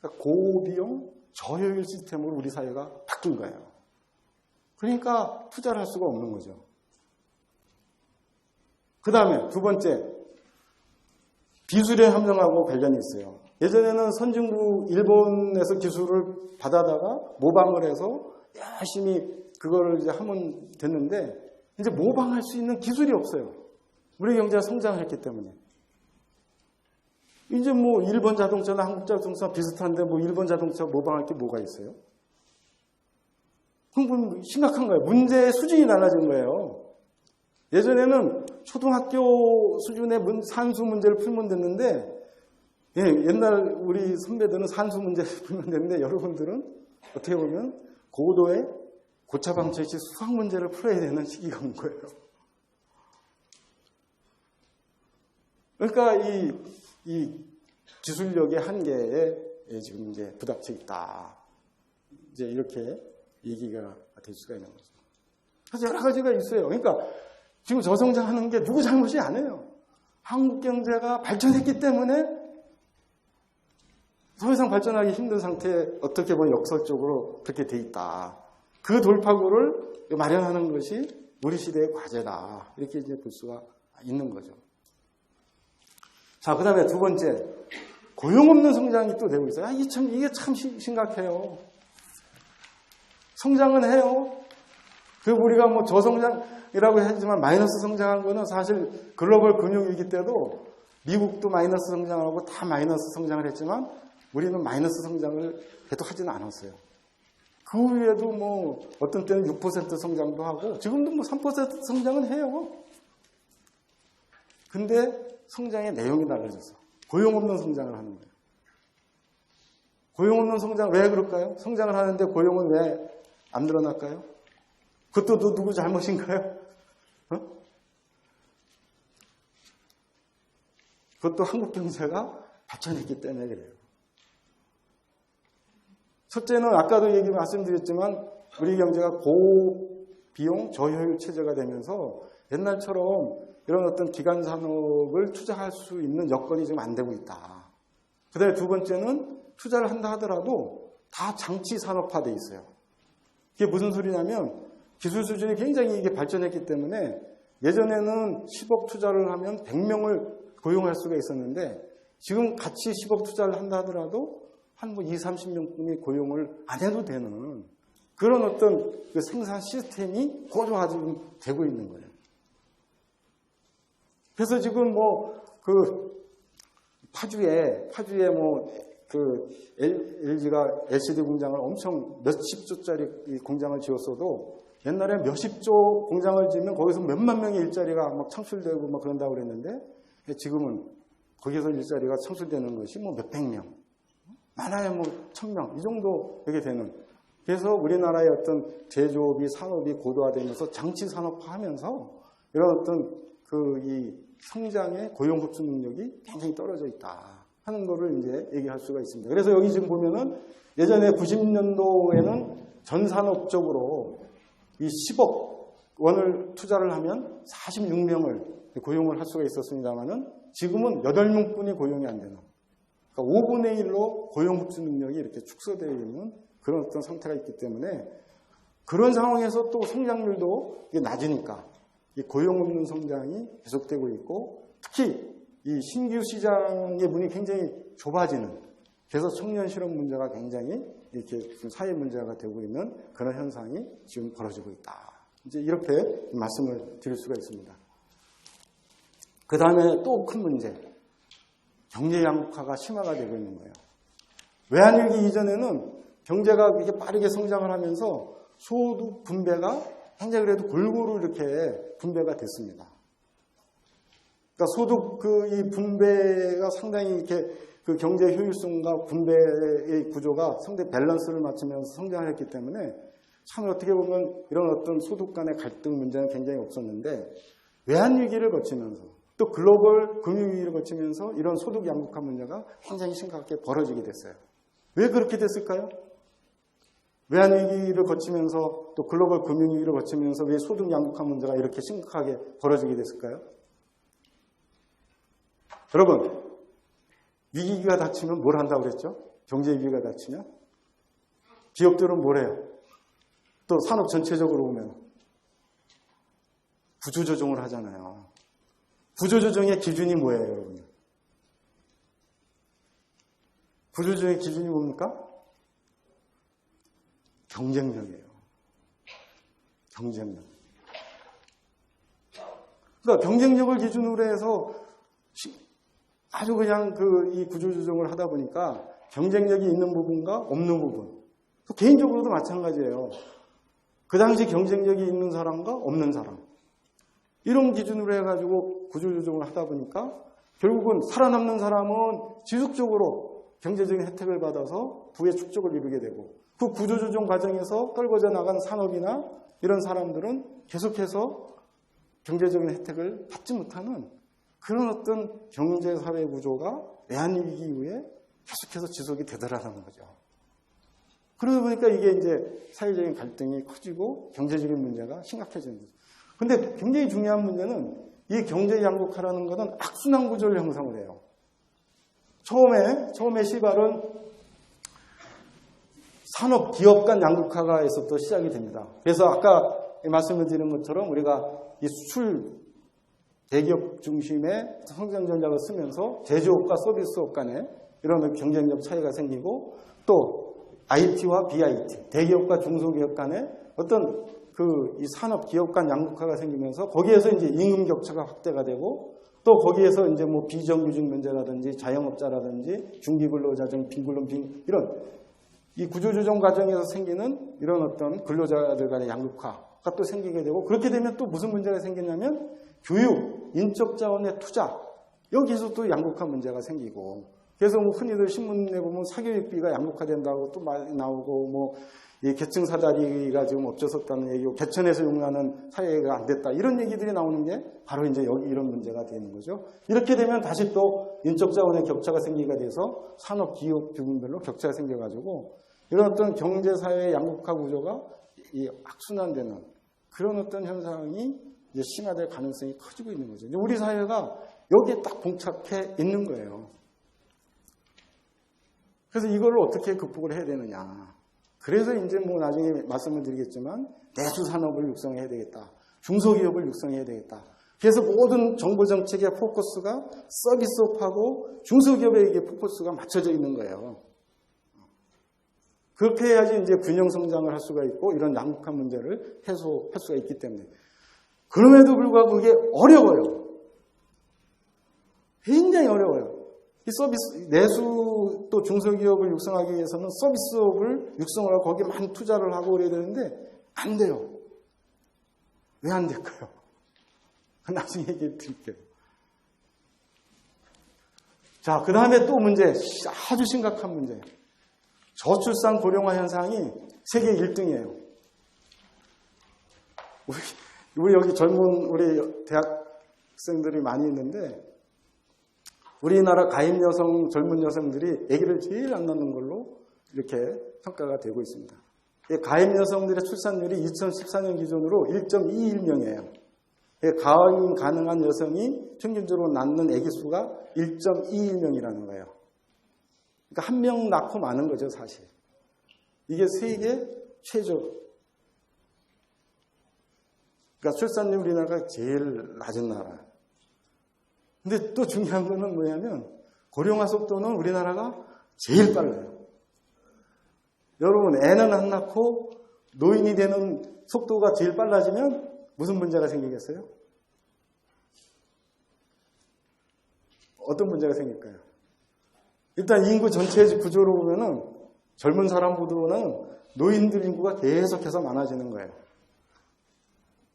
그러니까 고비용 저효율 시스템으로 우리 사회가 바뀐 거예요. 그러니까 투자를 할 수가 없는 거죠. 그 다음에 두 번째, 기술의 함정하고 관련이 있어요. 예전에는 선진국 일본에서 기술을 받아다가 모방을 해서 열심히 그거를 이제 하면 됐는데 이제 모방할 수 있는 기술이 없어요. 우리 경제가 성장했기 때문에. 이제 뭐 일본 자동차나 한국 자동차 비슷한데 뭐 일본 자동차 모방할 게 뭐가 있어요? 그럼 심각한 거예요. 문제의 수준이 달라진 거예요. 예전에는 초등학교 수준의 산수 문제를 풀면 됐는데 옛날 우리 선배들은 산수 문제를 풀면 됐는데 여러분들은 어떻게 보면 고도의 고차방정식 수학 문제를 풀어야 되는 시기가 온 거예요. 그러니까 이 기술력의 한계에 지금 이제 부닥쳐 있다. 이제 이렇게 얘기가 될 수가 있는 거죠. 그래서 여러 가지가 있어요. 그러니까 지금 저성장하는 게 누구 잘못이 아니에요. 한국 경제가 발전했기 때문에 더 이상 발전하기 힘든 상태에 어떻게 보면 역설적으로 그렇게 돼 있다. 그 돌파구를 마련하는 것이 우리 시대의 과제다. 이렇게 이제 볼 수가 있는 거죠. 자, 그 다음에 두 번째, 고용 없는 성장이 또 되고 있어요. 이게 참 심각해요. 성장은 해요. 우리가 뭐 저성장이라고 하지만 마이너스 성장한 거는 사실 글로벌 금융위기 때도 미국도 마이너스 성장하고 다 마이너스 성장을 했지만 우리는 마이너스 성장을 계속 하지는 않았어요. 그 후에도 뭐 어떤 때는 6% 성장도 하고 지금도 뭐 3% 성장은 해요. 근데 성장의 내용이 달라졌어. 고용 없는 성장을 하는 거예요. 고용 없는 성장 왜 그럴까요? 성장을 하는데 고용은 왜 안 늘어날까요? 그것도 누구 잘못인가요? 그것도 한국 경제가 발전했기 때문에 그래요. 첫째는 아까도 말씀드렸지만 우리 경제가 고비용 저효율 체제가 되면서 옛날처럼 이런 어떤 기간 산업을 투자할 수 있는 여건이 지금 안 되고 있다. 그 다음에 두 번째는 투자를 한다 하더라도 다 장치 산업화되어 있어요. 이게 무슨 소리냐면 기술 수준이 굉장히 이게 발전했기 때문에 예전에는 10억 투자를 하면 100명을 고용할 수가 있었는데 지금 같이 10억 투자를 한다 하더라도 한 20-30명뿐이 고용을 안 해도 되는 그런 어떤 그 생산 시스템이 고조화되고 있는 거예요. 그래서 지금 파주에 LG가 LCD 공장을 엄청 몇십 조짜리 공장을 지었어도 옛날에 몇십 조 공장을 지으면 거기서 몇만 명의 일자리가 막 창출되고 막 그런다고 그랬는데 지금은 거기서 일자리가 창출되는 것이 몇백 명, 많아야 1000명 이 정도 되게 되는. 그래서 우리나라의 어떤 제조업이 산업이 고도화되면서 장치 산업화하면서 이런 어떤 이 성장의 고용 흡수 능력이 굉장히 떨어져 있다 하는 거를 이제 얘기할 수가 있습니다. 그래서 여기 지금 보면은 예전에 90년도에는 전 산업적으로 이 10억 원을 투자를 하면 46명을 고용을 할 수가 있었습니다만은 지금은 8명뿐이 고용이 안 되는. 그러니까 5분의 1로 고용 흡수 능력이 이렇게 축소되어 있는 그런 어떤 상태가 있기 때문에 그런 상황에서 또 성장률도 낮으니까 이 고용 없는 성장이 계속되고 있고 특히 이 신규 시장의 문이 굉장히 좁아지는 그래서 청년 실업 문제가 굉장히 이렇게 사회 문제가 되고 있는 그런 현상이 지금 벌어지고 있다. 이제 이렇게 말씀을 드릴 수가 있습니다. 그 다음에 또 큰 문제, 경제 양극화가 심화가 되고 있는 거예요. 외환위기 이전에는 경제가 이렇게 빠르게 성장을 하면서 소득 분배가 굉장히 그래도 골고루 이렇게 분배가 됐습니다. 그러니까 소득 이 분배가 상당히 이렇게 그 경제 효율성과 분배의 구조가 상당히 밸런스를 맞추면서 성장을 했기 때문에 참 어떻게 보면 이런 어떤 소득 간의 갈등 문제는 굉장히 없었는데 외환위기를 거치면서 또 글로벌 금융위기를 거치면서 이런 소득 양극화 문제가 굉장히 심각하게 벌어지게 됐어요. 왜 그렇게 됐을까요? 외환위기를 거치면서 또 글로벌 금융위기를 거치면서 왜 소득 양극화 문제가 이렇게 심각하게 벌어지게 됐을까요? 여러분, 위기가 닥치면 뭘 한다고 그랬죠? 경제 위기가 닥치면? 기업들은 뭘 해요? 또 산업 전체적으로 보면 구조조정을 하잖아요. 구조조정의 기준이 뭐예요, 여러분? 구조조정의 기준이 뭡니까? 경쟁력이에요. 경쟁력. 그러니까 경쟁력을 기준으로 해서 아주 그냥 이 구조조정을 하다 보니까 경쟁력이 있는 부분과 없는 부분. 또 개인적으로도 마찬가지예요. 그 당시 경쟁력이 있는 사람과 없는 사람. 이런 기준으로 해가지고 구조조정을 하다 보니까 결국은 살아남는 사람은 지속적으로 경제적인 혜택을 받아서 부의 축적을 이루게 되고 그 구조조정 과정에서 떨궈져 나간 산업이나 이런 사람들은 계속해서 경제적인 혜택을 받지 못하는 그런 어떤 경제사회 구조가 외환위기 이후에 계속해서 지속이 되더라는 거죠. 그러다 보니까 이게 이제 사회적인 갈등이 커지고 경제적인 문제가 심각해지는 거죠. 근데 굉장히 중요한 문제는 이 경제 양극화라는 것은 악순환 구조를 형성을 해요. 처음에 시발은 산업, 기업 간 양극화가에서부터 시작이 됩니다. 그래서 아까 말씀을 드린 것처럼 우리가 이 수출 대기업 중심의 성장 전략을 쓰면서 제조업과 서비스업 간에 이런 경쟁력 차이가 생기고 또 IT와 BIT, 대기업과 중소기업 간에 어떤 이 산업 기업 간 양극화가 생기면서 거기에서 이제 임금 격차가 확대가 되고 또 거기에서 이제 비정규직 문제라든지 자영업자라든지 중기근로자 중 빈곤 이런 이 구조조정 과정에서 생기는 이런 어떤 근로자들 간의 양극화가 또 생기게 되고 그렇게 되면 또 무슨 문제가 생기냐면 교육, 인적 자원의 투자 여기서 또 양극화 문제가 생기고 그래서 흔히들 신문에 보면 사교육비가 양극화된다고 또 말 나오고 이 계층 사다리가 지금 없어졌다는 얘기고 개천에서 용나는 사회가 안 됐다 이런 얘기들이 나오는 게 바로 이제 여기 이런 문제가 되는 거죠. 이렇게 되면 다시 또 인적 자원의 격차가 생기게 돼서 산업 기업 부분별로 격차가 생겨가지고 이런 어떤 경제 사회의 양극화 구조가 이 악순환되는 그런 어떤 현상이 이제 심화될 가능성이 커지고 있는 거죠. 우리 사회가 여기에 딱 봉착해 있는 거예요. 그래서 이걸 어떻게 극복을 해야 되느냐. 그래서 이제 나중에 말씀을 드리겠지만 내수 산업을 육성해야 되겠다. 중소기업을 육성해야 되겠다. 그래서 모든 정부 정책의 포커스가 서비스업하고 중소기업에게 포커스가 맞춰져 있는 거예요. 그렇게 해야지 이제 균형 성장을 할 수가 있고 이런 양극화 문제를 해소할 수가 있기 때문에. 그럼에도 불구하고 그게 어려워요. 굉장히 어려워요. 이 서비스, 내수 또 중소기업을 육성하기 위해서는 서비스업을 육성을 하고 거기에 많은 투자를 하고 그래야 되는데 안 돼요. 왜 안 될까요? 나중에 얘기해 드릴게요. 자, 그 다음에 또 문제, 아주 심각한 문제예요. 저출산 고령화 현상이 세계 1등이에요. 우리 여기 젊은 우리 대학생들이 많이 있는데 우리나라 가임 여성, 젊은 여성들이 아기를 제일 안 낳는 걸로 이렇게 평가가 되고 있습니다. 가임 여성들의 출산율이 2014년 기준으로 1.21명이에요. 가임 가능한 여성이 평균적으로 낳는 아기 수가 1.21명이라는 거예요. 그러니까 한 명 낳고 마는 거죠, 사실. 이게 세계 최저. 그러니까 출산율 우리나라가 제일 낮은 나라. 근데 또 중요한 거는 뭐냐면 고령화 속도는 우리나라가 제일 빨라요. 여러분, 애는 안 낳고 노인이 되는 속도가 제일 빨라지면 무슨 문제가 생기겠어요? 어떤 문제가 생길까요? 일단 인구 전체의 구조로 보면은 젊은 사람보다는 노인들 인구가 계속해서 많아지는 거예요.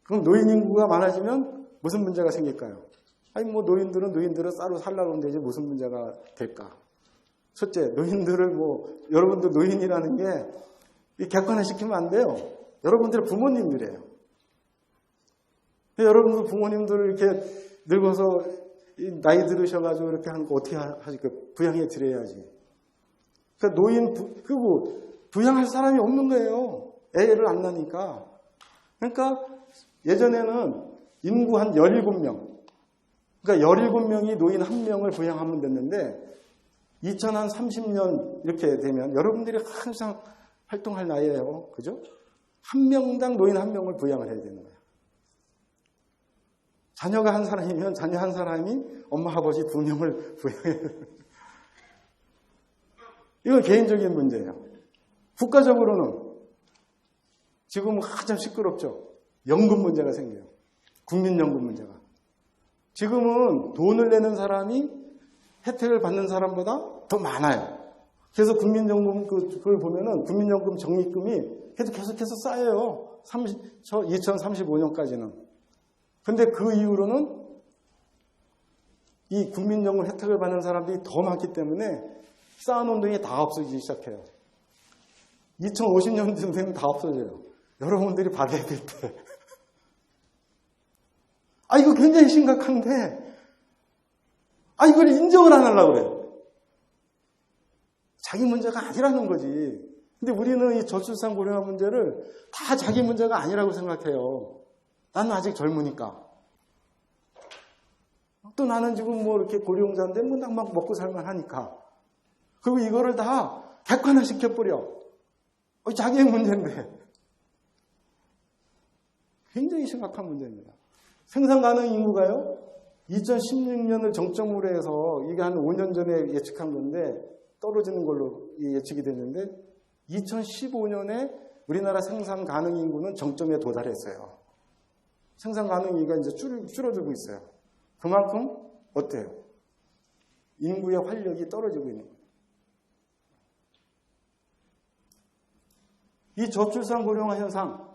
그럼 노인 인구가 많아지면 무슨 문제가 생길까요? 아니 뭐 노인들은 따로 살라고 하면 되지 무슨 문제가 될까? 첫째, 노인들을 여러분들 노인이라는 게 객관화시키면 안 돼요. 여러분들의 부모님들이에요. 여러분들 부모님들 이렇게 늙어서 나이 들으셔가지고 이렇게 하는 거 어떻게 하실까요? 부양해 드려야지. 그러니까 그리고 부양할 사람이 없는 거예요. 애를 안 낳으니까. 그러니까 예전에는 인구 한 17명. 그러니까 17명이 노인 1명을 부양하면 됐는데 2030년 이렇게 되면 여러분들이 항상 활동할 나이에요. 그죠? 한 명당 노인 1명을 부양을 해야 되는 거예요. 자녀가 한 사람이면 자녀 한 사람이 엄마, 아버지 2명을 부양해야 돼요. 이건 개인적인 문제예요. 국가적으로는 지금 한참 시끄럽죠. 연금 문제가 생겨요. 국민연금 문제가. 지금은 돈을 내는 사람이 혜택을 받는 사람보다 더 많아요. 그래서 국민연금 그걸 보면은 국민연금 적립금이 계속해서 쌓여요. 2035년까지는. 근데 그 이후로는 이 국민연금 혜택을 받는 사람들이 더 많기 때문에 쌓아놓은 돈이 다 없어지기 시작해요. 2050년 되면 다 없어져요. 여러분들이 받아야 될 때. 이거 굉장히 심각한데, 이걸 인정을 안 하려고 그래요. 자기 문제가 아니라는 거지. 근데 우리는 이 저출산 고령화 문제를 다 자기 문제가 아니라고 생각해요. 나는 아직 젊으니까. 또 나는 지금 이렇게 고령자인데 막 먹고 살만 하니까. 그리고 이거를 다 객관화시켜버려. 자기의 문제인데. 굉장히 심각한 문제입니다. 생산 가능 인구가요, 2016년을 정점으로 해서 이게 한 5년 전에 예측한 건데 떨어지는 걸로 예측이 됐는데 2015년에 우리나라 생산 가능 인구는 정점에 도달했어요. 생산 가능 인구가 이제 줄어들고 있어요. 그만큼 어때요? 인구의 활력이 떨어지고 있는 거예요. 이 저출산 고령화 현상,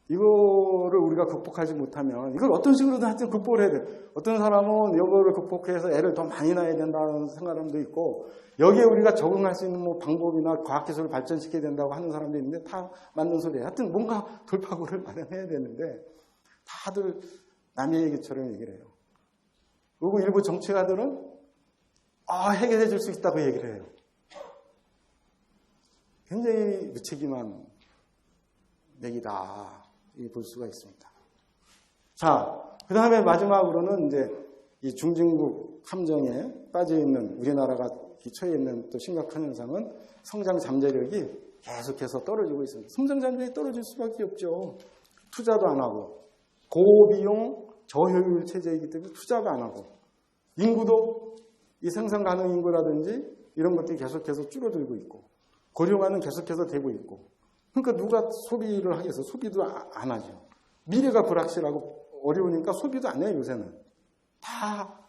이거를 우리가 극복하지 못하면 이걸 어떤 식으로든 하여튼 극복을 해야 돼요. 어떤 사람은 이거를 극복해서 애를 더 많이 낳아야 된다는 생각도 있고 여기에 우리가 적응할 수 있는 방법이나 과학기술을 발전시켜야 된다고 하는 사람도 있는데 다 맞는 소리예요. 하여튼 뭔가 돌파구를 마련해야 되는데 다들 남의 얘기처럼 얘기를 해요. 그리고 일부 정치가들은 해결해 줄 수 있다고 얘기를 해요. 굉장히 무책임한 얘기다. 볼 수가 있습니다. 자, 그 다음에 마지막으로는 이제 이 중진국 함정에 빠져 있는 우리나라가 처해 있는 또 심각한 현상은 성장 잠재력이 계속해서 떨어지고 있습니다. 성장 잠재력이 떨어질 수밖에 없죠. 투자도 안 하고 고비용 저효율 체제이기 때문에 투자도 안 하고 인구도 이 생산 가능 인구라든지 이런 것들이 계속해서 줄어들고 있고 고령화는 계속해서 되고 있고 그러니까 누가 소비를 하겠어? 소비도 안 하죠. 미래가 불확실하고 어려우니까 소비도 안 해요. 요새는 다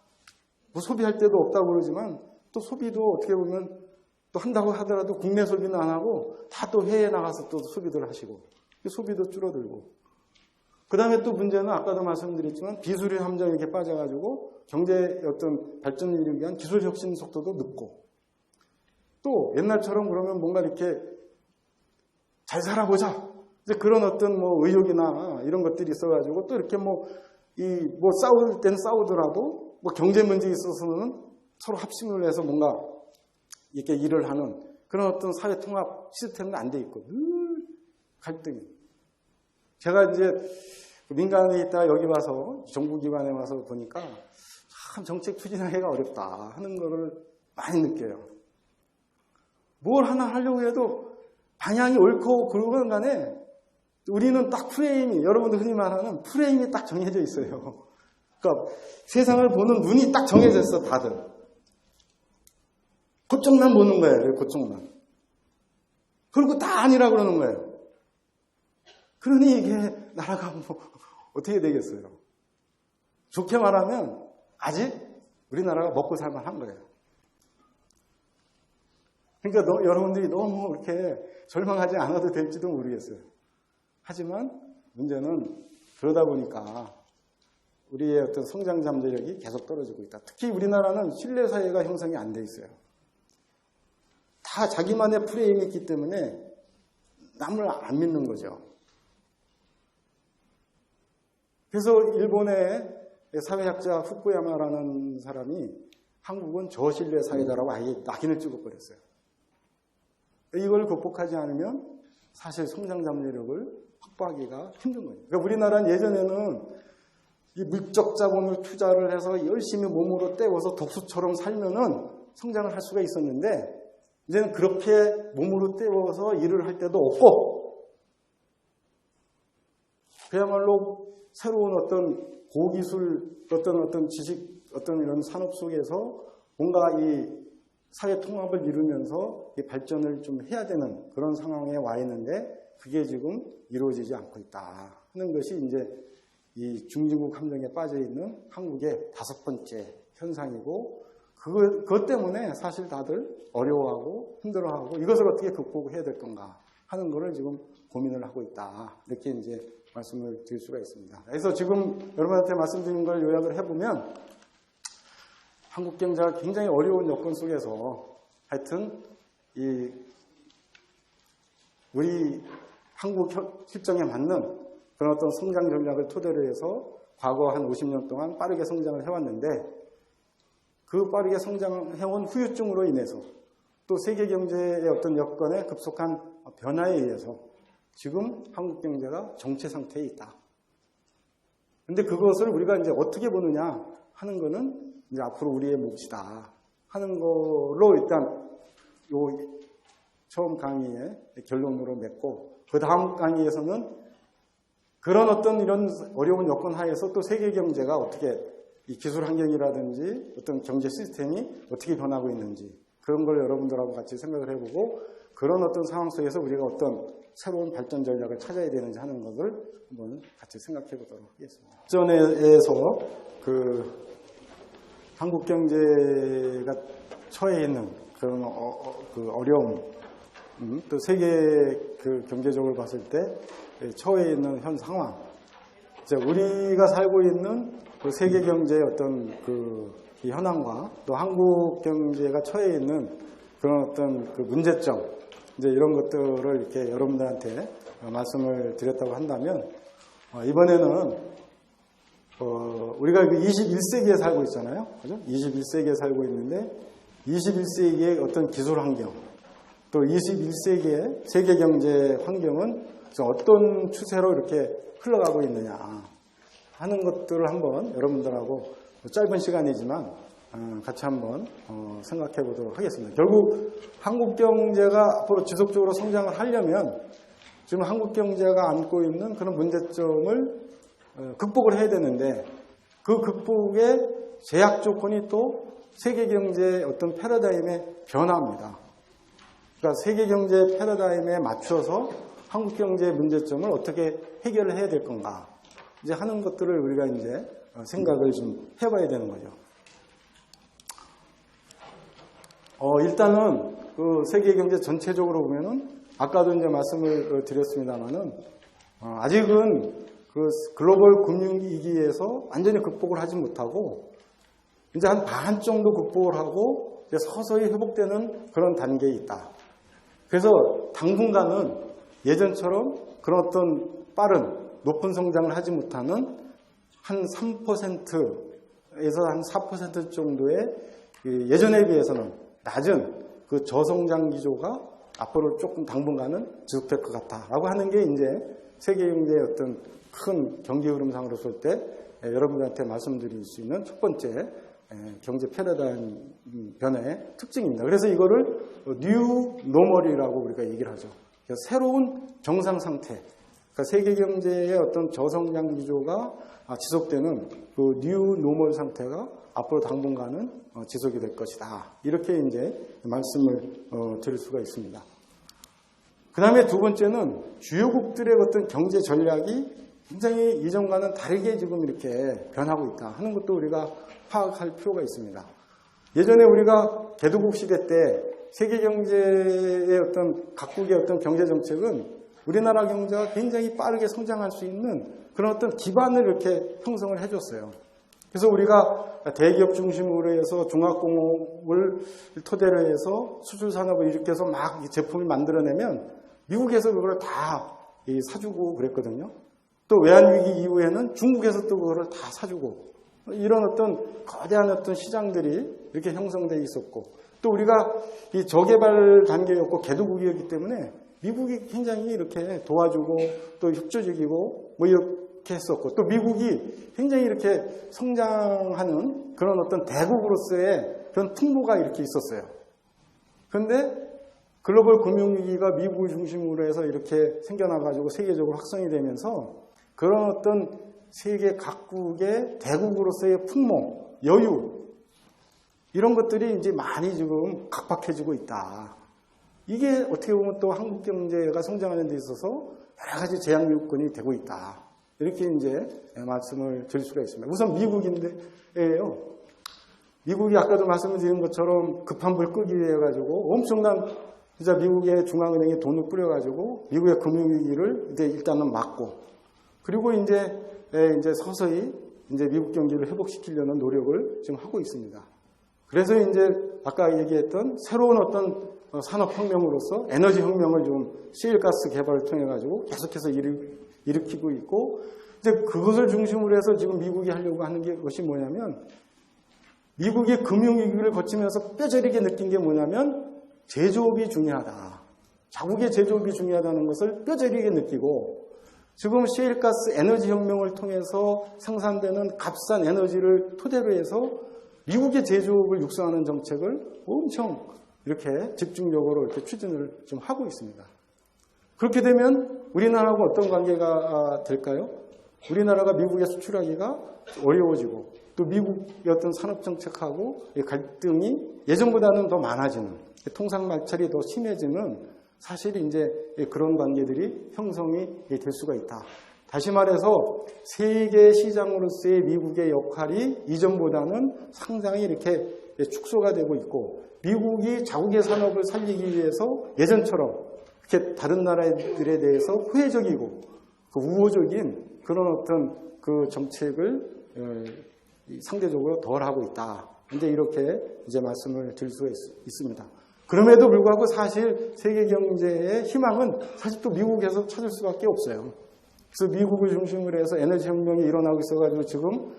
뭐 소비할 데도 없다고 그러지만 또 소비도 어떻게 보면 또 한다고 하더라도 국내 소비는 안 하고 다 또 해외에 나가서 또 소비를 하시고 소비도 줄어들고 그 다음에 또 문제는 아까도 말씀드렸지만 기술의 함정에 이렇게 빠져가지고 경제의 어떤 발전을 이루기 위한 기술 혁신 속도도 늦고 또 옛날처럼 그러면 뭔가 이렇게 잘 살아보자 이제 그런 어떤 뭐 의욕이나 이런 것들이 있어가지고 또 이렇게 뭐 싸울 땐 싸우더라도 뭐 경제 문제에 있어서는 서로 합심을 해서 뭔가 이렇게 일을 하는 그런 어떤 사회 통합 시스템은 안 돼 있고 늘 갈등이. 제가 이제 민간에 있다가 여기 와서 정부기관에 와서 보니까 참 정책 추진하기가 어렵다 하는 거를 많이 느껴요. 뭘 하나 하려고 해도 방향이 옳고 그러건 간에 우리는 딱 프레임이 여러분들 흔히 말하는 프레임이 딱 정해져 있어요. 그러니까 세상을 보는 눈이 딱 정해져 있어 다들. 그쪽만 보는 거예요. 그쪽만. 그리고 다 아니라고 그러는 거예요. 그러니 이게 나라가 뭐 어떻게 되겠어요? 좋게 말하면 아직 우리나라가 먹고 살만한 거예요. 그러니까 여러분들이 너무 이렇게 절망하지 않아도 될지도 모르겠어요. 하지만 문제는 그러다 보니까 우리의 어떤 성장 잠재력이 계속 떨어지고 있다. 특히 우리나라는 신뢰사회가 형성이 안 돼 있어요. 다 자기만의 프레임이 있기 때문에 남을 안 믿는 거죠. 그래서 일본의 사회학자 후쿠야마라는 사람이 한국은 저신뢰 사회다라고 아예 낙인을 찍어버렸어요. 이걸 극복하지 않으면 사실 성장 잠재력을 확보하기가 힘든 거예요. 그러니까 우리나라는 예전에는 이 물적 자본을 투자를 해서 열심히 몸으로 때워서 독수처럼 살면은 성장을 할 수가 있었는데 이제는 그렇게 몸으로 때워서 일을 할 때도 없고 그야말로 새로운 어떤 고기술 어떤 지식 어떤 이런 산업 속에서 뭔가 이 사회 통합을 이루면서 이 발전을 좀 해야 되는 그런 상황에 와 있는데 그게 지금 이루어지지 않고 있다 하는 것이 이제 이 중진국 함정에 빠져 있는 한국의 5번째 현상이고 그것 때문에 사실 다들 어려워하고 힘들어하고 이것을 어떻게 극복해야 될 건가 하는 거를 지금 고민을 하고 있다. 이렇게 이제 말씀을 드릴 수가 있습니다. 그래서 지금 여러분한테 말씀드린 걸 요약을 해보면 한국 경제가 굉장히 어려운 여건 속에서 하여튼 우리 한국 실정에 맞는 그런 어떤 성장 전략을 토대로 해서 과거 한 50년 동안 빠르게 성장을 해왔는데 그 빠르게 성장해온 후유증으로 인해서 또 세계 경제의 어떤 여건의 급속한 변화에 의해서 지금 한국 경제가 정체 상태에 있다. 그런데 그것을 우리가 이제 어떻게 보느냐 하는 거는 이제 앞으로 우리의 몫이다 하는 걸로 일단 요 처음 강의의 결론으로 맺고 그 다음 강의에서는 그런 어떤 이런 어려운 여건 하에서 또 세계 경제가 어떻게 이 기술 환경이라든지 어떤 경제 시스템이 어떻게 변하고 있는지 그런 걸 여러분들하고 같이 생각을 해보고 그런 어떤 상황 속에서 우리가 어떤 새로운 발전 전략을 찾아야 되는지 하는 것을 한번 같이 생각해 보도록 하겠습니다. 발전에서 그 한국 경제가 처해 있는 그런 그 어려움, 또 세계 그 경제적으로 봤을 때 처해 있는 현 상황, 이제 우리가 살고 있는 그 세계 경제의 어떤 그 현황과 또 한국 경제가 처해 있는 그런 어떤 그 문제점, 이제 이런 것들을 이렇게 여러분들한테 말씀을 드렸다고 한다면, 이번에는 우리가 21세기에 살고 있잖아요. 그죠? 21세기에 살고 있는데 21세기의 어떤 기술 환경, 또 21세기의 세계 경제 환경은 어떤 추세로 이렇게 흘러가고 있느냐 하는 것들을 한번 여러분들하고 짧은 시간이지만 같이 한번 생각해 보도록 하겠습니다. 결국 한국 경제가 앞으로 지속적으로 성장을 하려면 지금 한국 경제가 안고 있는 그런 문제점을 극복을 해야 되는데 그 극복의 제약 조건이 또 세계 경제의 어떤 패러다임의 변화입니다. 그러니까 세계 경제 패러다임에 맞춰서 한국 경제의 문제점을 어떻게 해결을 해야 될 건가 이제 하는 것들을 우리가 이제 생각을 좀 해봐야 되는 거죠. 일단은 그 세계 경제 전체적으로 보면은 아까도 이제 말씀을 드렸습니다만은 아직은 그 글로벌 금융위기에서 완전히 극복을 하지 못하고 이제 한 반 정도 극복을 하고 이제 서서히 회복되는 그런 단계에 있다. 그래서 당분간은 예전처럼 그런 어떤 빠른 높은 성장을 하지 못하는 한 3%에서 한 4% 정도의 예전에 비해서는 낮은 그 저성장 기조가 앞으로 조금 당분간은 지속될 것 같다라고 하는 게 이제 세계 경제의 어떤 큰 경기 흐름상으로 볼 때 여러분들한테 말씀드릴 수 있는 첫 번째 경제 패러다임 변화의 특징입니다. 그래서 이거를 뉴 노멀이라고 우리가 얘기를 하죠. 새로운 정상 상태. 그러니까 세계 경제의 어떤 저성장 기조가 지속되는 그 뉴 노멀 상태가 앞으로 당분간은 지속이 될 것이다. 이렇게 이제 말씀을 드릴 수가 있습니다. 그 다음에 두 번째는 주요국들의 어떤 경제 전략이 굉장히 이전과는 다르게 지금 이렇게 변하고 있다 하는 것도 우리가 파악할 필요가 있습니다. 예전에 우리가 개도국 시대 때 세계 경제의 어떤 각국의 어떤 경제 정책은 우리나라 경제가 굉장히 빠르게 성장할 수 있는 그런 어떤 기반을 이렇게 형성을 해줬어요. 그래서 우리가 대기업 중심으로 해서 중화공업을 토대로 해서 수출 산업을 일으켜서 막 제품을 만들어내면 미국에서 그걸 다 사주고 그랬거든요. 또 외환위기 이후에는 중국에서 또 그거를 다 사주고 이런 어떤 거대한 어떤 시장들이 이렇게 형성되어 있었고 또 우리가 이 저개발 단계였고 개도국이었기 때문에 미국이 굉장히 이렇게 도와주고 또 협조적이고 뭐 이렇게 했었고 또 미국이 굉장히 이렇게 성장하는 그런 어떤 대국으로서의 그런 풍모가 이렇게 있었어요. 그런데 글로벌 금융위기가 미국을 중심으로 해서 이렇게 생겨나가지고 세계적으로 확산이 되면서 그런 어떤 세계 각국의 대국으로서의 풍모, 여유 이런 것들이 이제 많이 지금 각박해지고 있다. 이게 어떻게 보면 또 한국 경제가 성장하는 데 있어서 여러 가지 제약 요건이 되고 있다. 이렇게 이제 말씀을 드릴 수가 있습니다. 우선 미국인데요. 미국이 아까도 말씀을 드린 것처럼 급한 불 끄기 위해 가지고 엄청난 진짜 미국의 중앙은행에 돈을 뿌려가지고 미국의 금융위기를 이제 일단은 막고 그리고 이제 서서히 이제 미국 경제를 회복시키려는 노력을 지금 하고 있습니다. 그래서 이제 아까 얘기했던 새로운 어떤 산업혁명으로서 에너지혁명을 좀 시일가스 개발을 통해가지고 계속해서 일으키고 있고 이제 그것을 중심으로 해서 지금 미국이 하려고 하는 것이 뭐냐면 미국이 금융위기를 거치면서 뼈저리게 느낀 게 뭐냐면 제조업이 중요하다. 자국의 제조업이 중요하다는 것을 뼈저리게 느끼고 지금 시일가스 에너지혁명을 통해서 생산되는 값싼 에너지를 토대로 해서 미국의 제조업을 육성하는 정책을 엄청 이렇게 집중적으로 이렇게 추진을 좀 하고 있습니다. 그렇게 되면 우리나라하고 어떤 관계가 될까요? 우리나라가 미국에 수출하기가 어려워지고 또 미국의 어떤 산업정책하고 갈등이 예전보다는 더 많아지는 통상마찰이 더 심해지는 사실 이제 그런 관계들이 형성이 될 수가 있다. 다시 말해서 세계 시장으로서의 미국의 역할이 이전보다는 상당히 이렇게 축소가 되고 있고 미국이 자국의 산업을 살리기 위해서 예전처럼 이렇게 다른 나라들에 대해서 호혜적이고 그 우호적인 그런 어떤 그 정책을 상대적으로 덜 하고 있다. 이제 이렇게 이제 말씀을 드릴 수가 있습니다. 그럼에도 불구하고 사실 세계 경제의 희망은 사실 또 미국에서 찾을 수밖에 없어요. 그래서 미국을 중심으로 해서 에너지 혁명이 일어나고 있어가지고 지금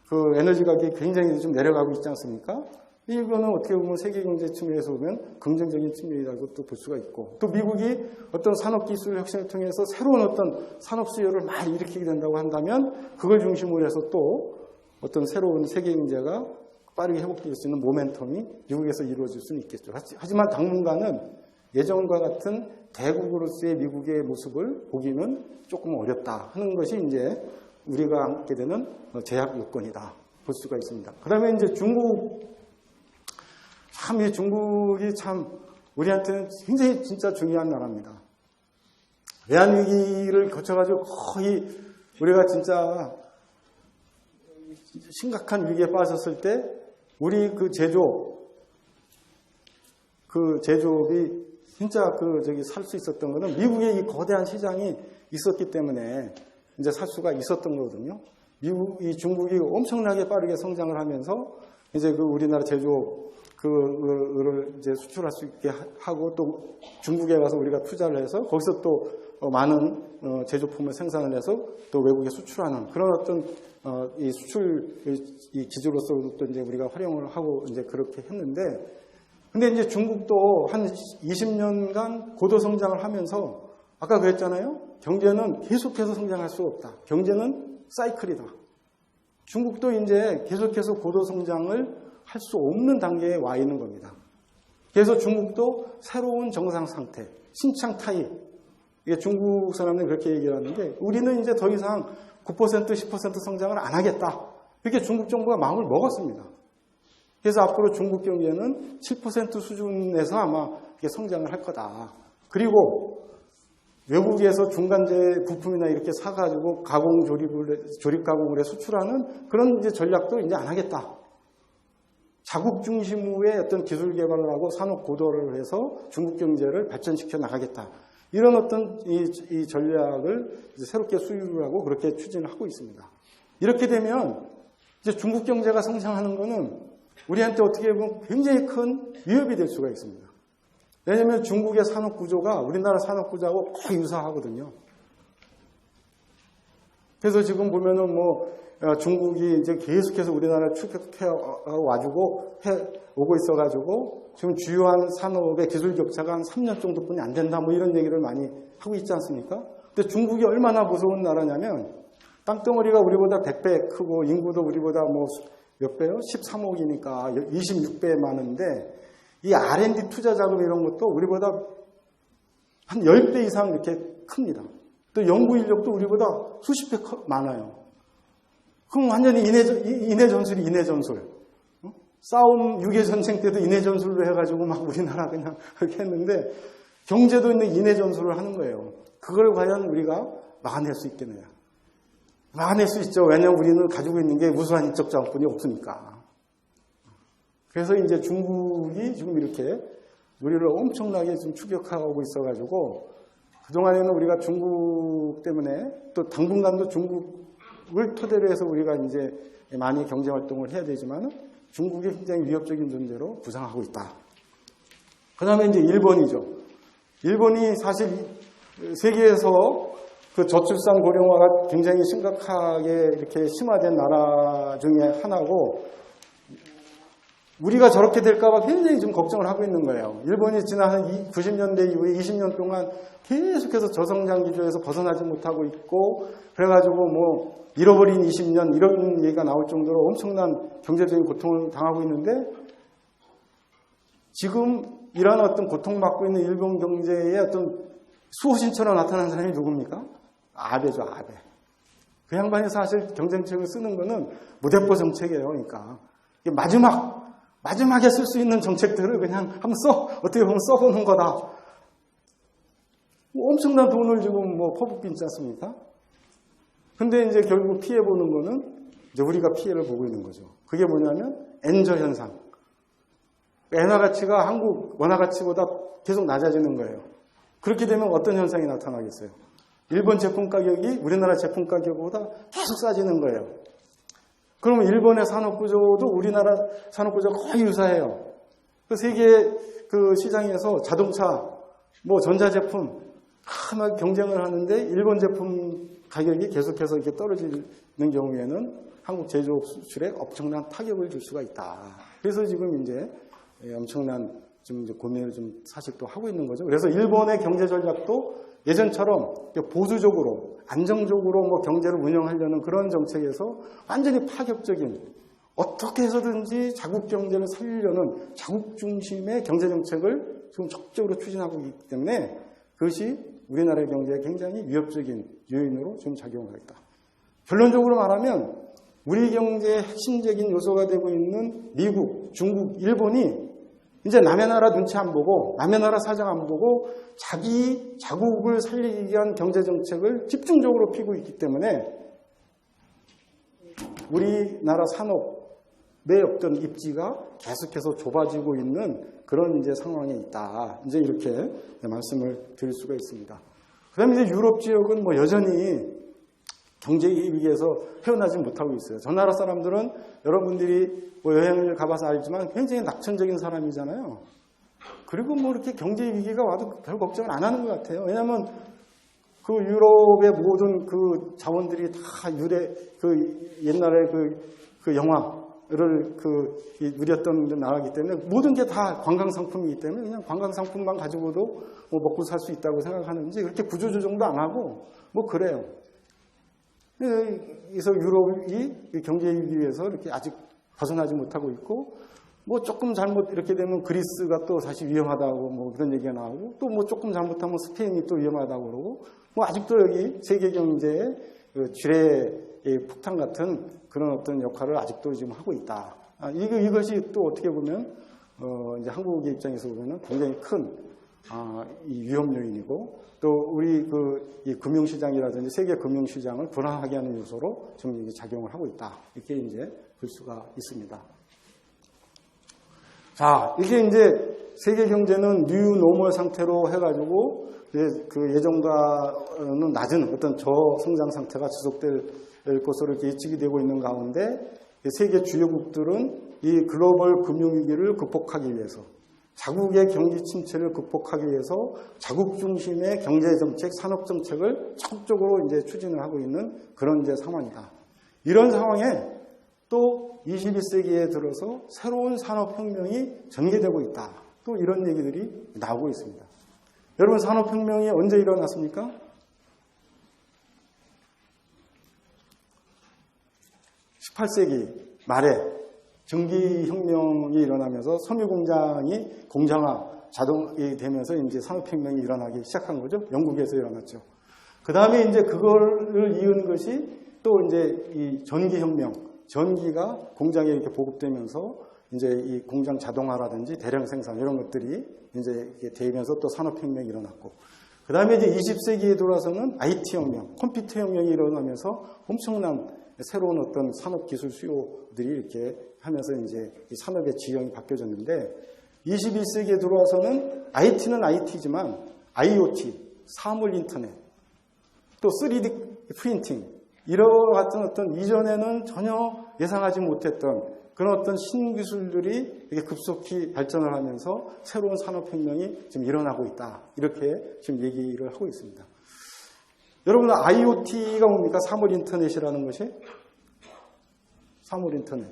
그 에너지 가격이 굉장히 좀 내려가고 있지 않습니까? 이거는 어떻게 보면 세계 경제 측면에서 보면 긍정적인 측면이라고 또 볼 수가 있고 또 미국이 어떤 산업기술 혁신을 통해서 새로운 어떤 산업 수요를 많이 일으키게 된다고 한다면 그걸 중심으로 해서 또 어떤 새로운 세계 경제가 빠르게 회복될 수 있는 모멘텀이 미국에서 이루어질 수는 있겠죠. 하지만 당분간은 예전과 같은 대국으로서의 미국의 모습을 보기는 조금 어렵다 하는 것이 이제 우리가 갖게 되는 제약 요건이다 볼 수가 있습니다. 그다음에 이제 중국 참 이 중국이 참 우리한테는 굉장히 진짜 중요한 나라입니다. 외환위기를 거쳐가지고 거의 우리가 진짜 심각한 위기에 빠졌을 때 우리 그 제조업이 진짜 살 수 있었던 거는 미국의 이 거대한 시장이 있었기 때문에 이제 살 수가 있었던 거거든요. 이 중국이 엄청나게 빠르게 성장을 하면서 이제 우리나라 제조업 그를 이제 수출할 수 있게 하고 또 중국에 가서 우리가 투자를 해서 거기서 또 많은 제조품을 생산을 해서 또 외국에 수출하는 그런 어떤 이 수출 이 기조로서 또 이제 우리가 활용을 하고 이제 그렇게 했는데 근데 이제 중국도 한 20년간 고도 성장을 하면서 아까 그랬잖아요. 경제는 계속해서 성장할 수 없다. 경제는 사이클이다. 중국도 이제 계속해서 고도 성장을 할 수 없는 단계에 와 있는 겁니다. 그래서 중국도 새로운 정상 상태, 신창 타입. 이게 중국 사람들이 그렇게 얘기를 하는데 우리는 이제 더 이상 9%, 10% 성장을 안 하겠다. 이렇게 중국 정부가 마음을 먹었습니다. 그래서 앞으로 중국 경제는 7% 수준에서 아마 성장을 할 거다. 그리고 외국에서 중간재 부품이나 이렇게 사가지고 조립 가공을 해 수출하는 그런 이제 전략도 이제 안 하겠다. 자국 중심의 어떤 기술 개발을 하고 산업 고도를 해서 중국 경제를 발전시켜 나가겠다. 이런 어떤 이 전략을 이제 새롭게 수립을 하고 그렇게 추진을 하고 있습니다. 이렇게 되면 이제 중국 경제가 성장하는 거는 우리한테 어떻게 보면 굉장히 큰 위협이 될 수가 있습니다. 왜냐하면 중국의 산업 구조가 우리나라 산업 구조하고 거의 유사하거든요. 그래서 지금 보면은 중국이 이제 계속해서 우리나라를 추격해 와주고 오고 있어가지고 지금 주요한 산업의 기술 격차가 한 3년 정도뿐이 안 된다 이런 얘기를 많이 하고 있지 않습니까? 근데 중국이 얼마나 무서운 나라냐면 땅덩어리가 우리보다 100배 크고 인구도 우리보다 몇 배요? 13억이니까 26배 많은데 이 R&D 투자 자금 이런 것도 우리보다 한 10배 이상 이렇게 큽니다. 또 연구 인력도 우리보다 수십 배 많아요. 그럼 완전히 인해 전술. 싸움 6.25 전쟁 때도 인해 전술로 해가지고 막 우리나라 그냥 그렇게 했는데 경제도 있는 인해 전술을 하는 거예요. 그걸 과연 우리가 막아낼 수 있겠느냐. 막아낼 수 있죠. 왜냐하면 우리는 가지고 있는 게 우수한 인적 자원뿐이 없으니까. 그래서 이제 중국이 지금 이렇게 우리를 엄청나게 좀 추격하고 있어가지고 그동안에는 우리가 중국 때문에 또 당분간도 중국을 토대로 해서 우리가 이제 많이 경제 활동을 해야 되지만 중국이 굉장히 위협적인 존재로 부상하고 있다. 그 다음에 이제 일본이죠. 일본이 사실 세계에서 그 저출산 고령화가 굉장히 심각하게 이렇게 심화된 나라 중에 하나고 우리가 저렇게 될까봐 굉장히 좀 걱정을 하고 있는 거예요. 일본이 지난 한 90년대 이후에 20년 동안 계속해서 저성장 기조에서 벗어나지 못하고 있고 그래가지고 잃어버린 20년 이런 얘기가 나올 정도로 엄청난 경제적인 고통을 당하고 있는데 지금 이런 어떤 고통받고 있는 일본 경제의 어떤 수호신처럼 나타난 사람이 누굽니까? 아베죠, 아베. 그 양반이 사실 경제정책을 쓰는 거는 무대포 정책이에요. 그러니까 마지막에 쓸 수 있는 정책들을 그냥 한번 어떻게 보면 써보는 거다. 엄청난 돈을 지금 퍼붓고 있지 않습니까? 근데 이제 결국 피해보는 거는 이제 우리가 피해를 보고 있는 거죠. 그게 뭐냐면 엔저 현상. 엔화 가치가 한국 원화 가치보다 계속 낮아지는 거예요. 그렇게 되면 어떤 현상이 나타나겠어요? 일본 제품 가격이 우리나라 제품 가격보다 계속 싸지는 거예요. 그러면 일본의 산업구조도 우리나라 산업구조가 거의 유사해요. 그 세계 그 시장에서 자동차, 전자제품 막 경쟁을 하는데 일본 제품 가격이 계속해서 이렇게 떨어지는 경우에는 한국 제조업 수출에 엄청난 타격을 줄 수가 있다. 그래서 지금 이제 엄청난 좀 이제 고민을 좀 사실 또 하고 있는 거죠. 그래서 일본의 경제 전략도 예전처럼 보수적으로 안정적으로 경제를 운영하려는 그런 정책에서 완전히 파격적인 어떻게 해서든지 자국 경제를 살리려는 자국 중심의 경제 정책을 지금 적극적으로 추진하고 있기 때문에 그것이 우리나라의 경제에 굉장히 위협적인 요인으로 지금 작용하고 있다. 결론적으로 말하면 우리 경제의 핵심적인 요소가 되고 있는 미국, 중국, 일본이 이제 남의 나라 눈치 안 보고 남의 나라 사정 안 보고 자기 자국을 살리기 위한 경제정책을 집중적으로 피고 있기 때문에 우리나라 산업의 어떤 입지가 계속해서 좁아지고 있는 그런 이제 상황에 있다. 이제 이렇게 말씀을 드릴 수가 있습니다. 그 다음에 이제 유럽 지역은 뭐 여전히 경제 위기에서 헤어나지 못하고 있어요. 저 나라 사람들은 여러분들이 뭐 여행을 가봐서 알지만 굉장히 낙천적인 사람이잖아요. 그리고 뭐 이렇게 경제 위기가 와도 별 걱정을 안 하는 것 같아요. 왜냐하면 그 유럽의 모든 그 자원들이 다 옛날에 그 영화를 누렸던 나라이기 때문에 모든 게 다 관광 상품이기 때문에 그냥 관광 상품만 가지고도 뭐 먹고 살 수 있다고 생각하는지 그렇게 구조조정도 안 하고 뭐 그래요. 그래서 유럽이 경제 위기에서 이렇게 아직 벗어나지 못하고 있고, 뭐 조금 잘못 이렇게 되면 그리스가 또 다시 위험하다고 뭐 그런 얘기가 나오고, 또 뭐 조금 잘못하면 스페인이 또 위험하다고 그러고, 뭐 아직도 여기 세계 경제의 지뢰의 폭탄 같은 그런 어떤 역할을 아직도 지금 하고 있다. 이것이 또 어떻게 보면 이제 한국의 입장에서 보면 굉장히 큰 이 위험 요인이고, 또 우리 이 금융시장이라든지 세계 금융시장을 불안하게 하는 요소로 지금 이게 작용을 하고 있다. 이렇게 이제 볼 수가 있습니다. 자, 이게 이제 세계 경제는 뉴 노멀 상태로 해가지고 그 예전과는 낮은 어떤 저성장 상태가 지속될 것으로 이렇게 예측이 되고 있는 가운데 세계 주요국들은 이 글로벌 금융위기를 극복하기 위해서 자국의 경기 침체를 극복하기 위해서 자국 중심의 경제정책, 산업정책을 적극적으로 이제 추진을 하고 있는 그런 이제 상황이다. 이런 상황에 또 21세기에 들어서 새로운 산업혁명이 전개되고 있다. 또 이런 얘기들이 나오고 있습니다. 여러분, 산업혁명이 언제 일어났습니까? 18세기 말에 전기혁명이 일어나면서 섬유공장이 공장화, 자동이 되면서 이제 산업혁명이 일어나기 시작한 거죠. 영국에서 일어났죠. 그 다음에 이제 그거를 이은 것이 또 이제 이 전기혁명, 전기가 공장에 이렇게 보급되면서 이제 이 공장 자동화라든지 대량 생산 이런 것들이 이제 되면서 또 산업혁명이 일어났고, 그 다음에 이제 20세기에 들어와서는 IT혁명, 컴퓨터혁명이 일어나면서 엄청난 새로운 어떤 산업기술 수요들이 이렇게 하면서 이제 이 산업의 지형이 바뀌어졌는데, 21세기에 들어와서는 IT는 IT지만 IoT, 사물 인터넷, 또 3D 프린팅, 이런 같은 어떤 이전에는 전혀 예상하지 못했던 그런 어떤 신기술들이 이렇게 급속히 발전을 하면서 새로운 산업혁명이 지금 일어나고 있다. 이렇게 지금 얘기를 하고 있습니다. 여러분, IoT가 뭡니까? 사물 인터넷이라는 것이? 사물 인터넷.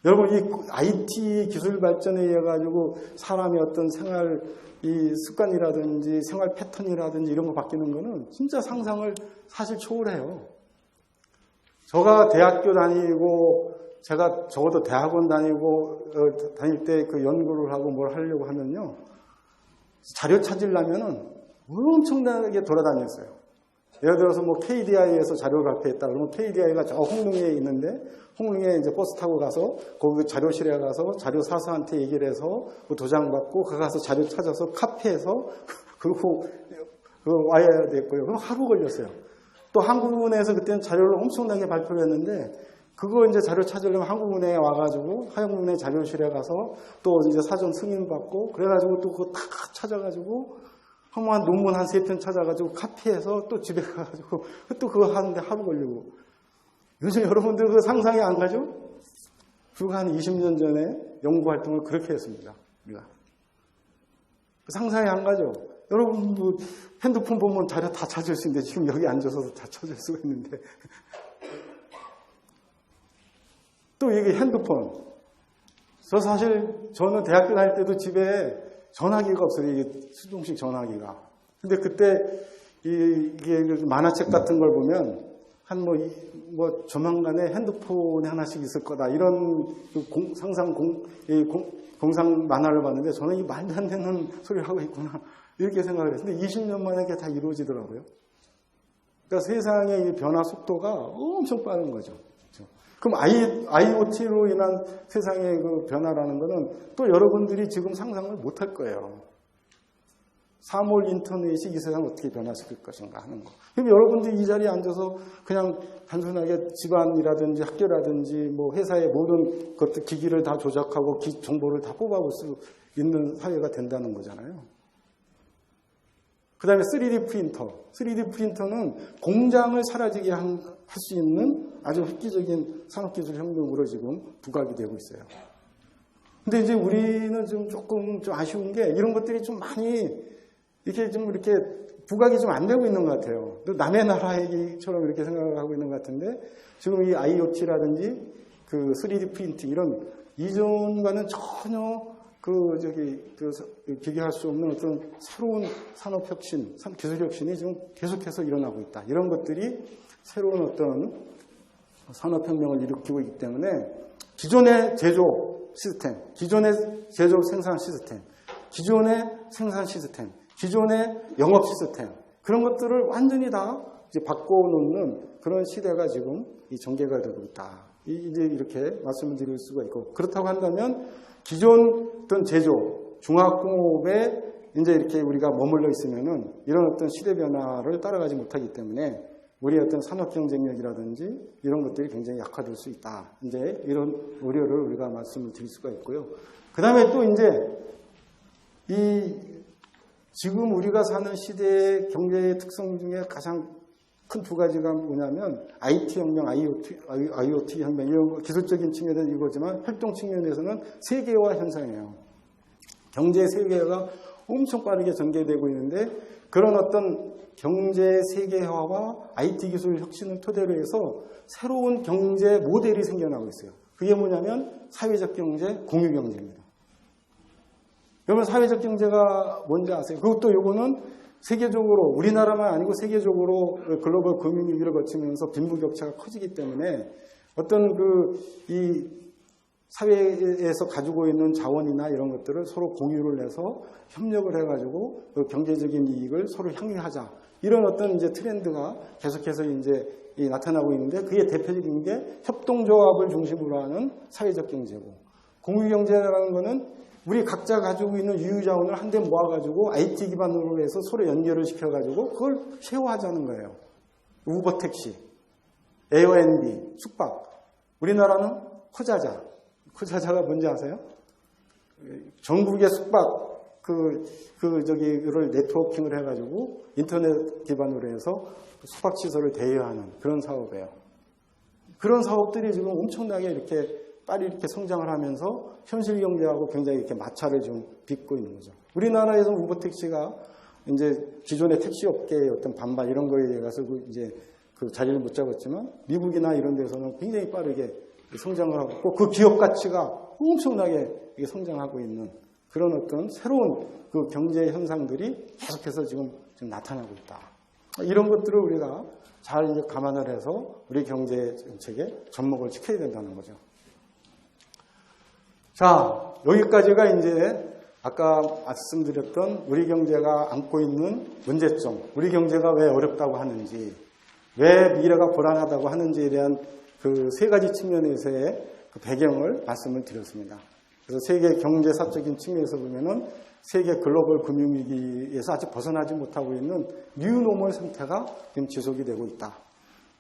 여러분, 이 IT 기술 발전에 의해 가지고 사람의 어떤 생활 이 습관이라든지 생활 패턴이라든지 이런 거 바뀌는 거는 진짜 상상을 사실 초월해요. 제가 대학교 다니고 제가 적어도 대학원 다닐 때 그 연구를 하고 뭘 하려고 하면요, 자료 찾으려면은 엄청나게 돌아다녔어요. 예를 들어서 뭐 KDI에서 자료를 발표했다 그러면 KDI가 저 홍릉에 있는데, 홍릉에 이제 버스 타고 가서 거기 자료실에 가서 자료 사서한테 얘기를 해서 그 도장 받고 그 가서 자료 찾아서 카피해서 그리고 와야 됐고요. 그럼 하루 걸렸어요. 또 한국은행에서 그때는 자료를 엄청나게 발표를 했는데, 그거 이제 자료 찾으려면 한국은행에 와가지고 한국은행 자료실에 가서 또 이제 사전 승인 받고 그래가지고 또 그거 다 찾아가지고 한 논문 한 3편 찾아가지고 카피해서 또 집에 가가지고 또 그거 하는데 하루 걸리고. 요즘 여러분들 그 상상이 안 가죠? 불과 한 20년 전에 연구 활동을 그렇게 했습니다. 우리가. 상상이 안 가죠? 여러분 뭐 핸드폰 보면 자료 다 찾을 수 있는데 지금 여기 앉아서도 다 찾을 수가 있는데. 또 이게 핸드폰. 저는 대학교 다닐 때도 집에 전화기가 없어요. 이게 수동식 전화기가. 근데 그때 이게 만화책 같은 걸 보면 한 조만간에 핸드폰에 하나씩 있을 거다. 이런 공상 만화를 봤는데 저는 이 말도 안 되는 소리를 하고 있구나. 이렇게 생각을 했는데 20년 만에 그게 다 이루어지더라고요. 그러니까 세상의 이 변화 속도가 엄청 빠른 거죠. 그렇죠? 그럼 IoT로 인한 세상의 그 변화라는 것은 또 여러분들이 지금 상상을 못할 거예요. 3월 인터넷이 이 세상을 어떻게 변화시킬 것인가 하는 거. 그럼 여러분들이 이 자리에 앉아서 그냥 단순하게 집안이라든지 학교라든지 뭐 회사의 모든 것들 기기를 다 조작하고 정보를 다 뽑아볼 수 있는 사회가 된다는 거잖아요. 그 다음에 3D 프린터. 3D 프린터는 공장을 사라지게 할 수 있는 아주 획기적인 산업기술 혁명으로 지금 부각이 되고 있어요. 근데 이제 우리는 조금 아쉬운 게 이런 것들이 좀 많이 이렇게 부각이 좀 안 되고 있는 것 같아요. 또 남의 나라 얘기처럼 이렇게 생각을 하고 있는 것 같은데 지금 이 IoT라든지 그 3D 프린팅 이런 이전과는 전혀 비교할 수 없는 어떤 새로운 산업 혁신, 기술 혁신이 지금 계속해서 일어나고 있다. 이런 것들이 새로운 어떤 산업 혁명을 일으키고 있기 때문에 기존의 제조 시스템, 기존의 제조 생산 시스템, 기존의 생산 시스템, 기존의 영업 시스템 그런 것들을 완전히 다 이제 바꿔놓는 그런 시대가 지금 이 전개가 되고 있다. 이제 이렇게 말씀을 드릴 수가 있고 그렇다고 한다면 기존 어떤 제조, 중화학공업에 이제 이렇게 우리가 머물러 있으면은 이런 어떤 시대 변화를 따라가지 못하기 때문에 우리의 어떤 산업 경쟁력이라든지 이런 것들이 굉장히 약화될 수 있다. 이제 이런 우려를 우리가 말씀을 드릴 수가 있고요. 그 다음에 또 이제 지금 우리가 사는 시대의 경제의 특성 중에 가장 큰 두 가지가 뭐냐면 IT 혁명, IoT 혁명 이런 기술적인 측면에서는 이거지만 활동 측면에서는 세계화 현상이에요. 경제 세계화가 엄청 빠르게 전개되고 있는데 그런 어떤 경제 세계화와 IT 기술 혁신을 토대로 해서 새로운 경제 모델이 생겨나고 있어요. 그게 뭐냐면 사회적 경제, 공유 경제입니다. 여러분 사회적 경제가 뭔지 아세요? 그것도 요거는 세계적으로 우리나라만 아니고 세계적으로 글로벌 금융위기를 거치면서 빈부격차가 커지기 때문에 어떤 이 사회에서 가지고 있는 자원이나 이런 것들을 서로 공유를 해서 협력을 해가지고 경제적인 이익을 서로 향유하자 이런 어떤 이제 트렌드가 계속해서 이제 나타나고 있는데 그게 대표적인 게 협동조합을 중심으로 하는 사회적 경제고 공유 경제라는 거는 우리 각자 가지고 있는 유유자원을 한데 모아가지고 IT 기반으로 해서 서로 연결을 시켜가지고 그걸 쉐어하자는 거예요. 우버 택시, 에어앤비, 숙박. 우리나라는 코자자. 코자자가 뭔지 아세요? 전국의 숙박 를 네트워킹을 해가지고 인터넷 기반으로 해서 숙박시설을 대여하는 그런 사업이에요. 그런 사업들이 지금 엄청나게 이렇게 빨리 이렇게 성장을 하면서 현실 경제하고 굉장히 이렇게 마찰을 좀 빚고 있는 거죠. 우리나라에서 우버 택시가 이제 기존의 택시 업계의 어떤 반발 이런 거에 대해서 이제 그 자리를 못 잡았지만 미국이나 이런 데서는 굉장히 빠르게 성장을 하고 있고 그 기업 가치가 엄청나게 성장하고 있는 그런 어떤 새로운 그 경제 현상들이 계속해서 지금 나타나고 있다. 이런 것들을 우리가 잘 이제 감안을 해서 우리 경제 정책에 접목을 시켜야 된다는 거죠. 자, 여기까지가 이제 아까 말씀드렸던 우리 경제가 안고 있는 문제점, 우리 경제가 왜 어렵다고 하는지, 왜 미래가 불안하다고 하는지에 대한 그 세 가지 측면에서의 그 배경을 말씀을 드렸습니다. 그래서 세계 경제사적인 측면에서 보면은 세계 글로벌 금융위기에서 아직 벗어나지 못하고 있는 뉴노멀 상태가 지금 지속이 되고 있다.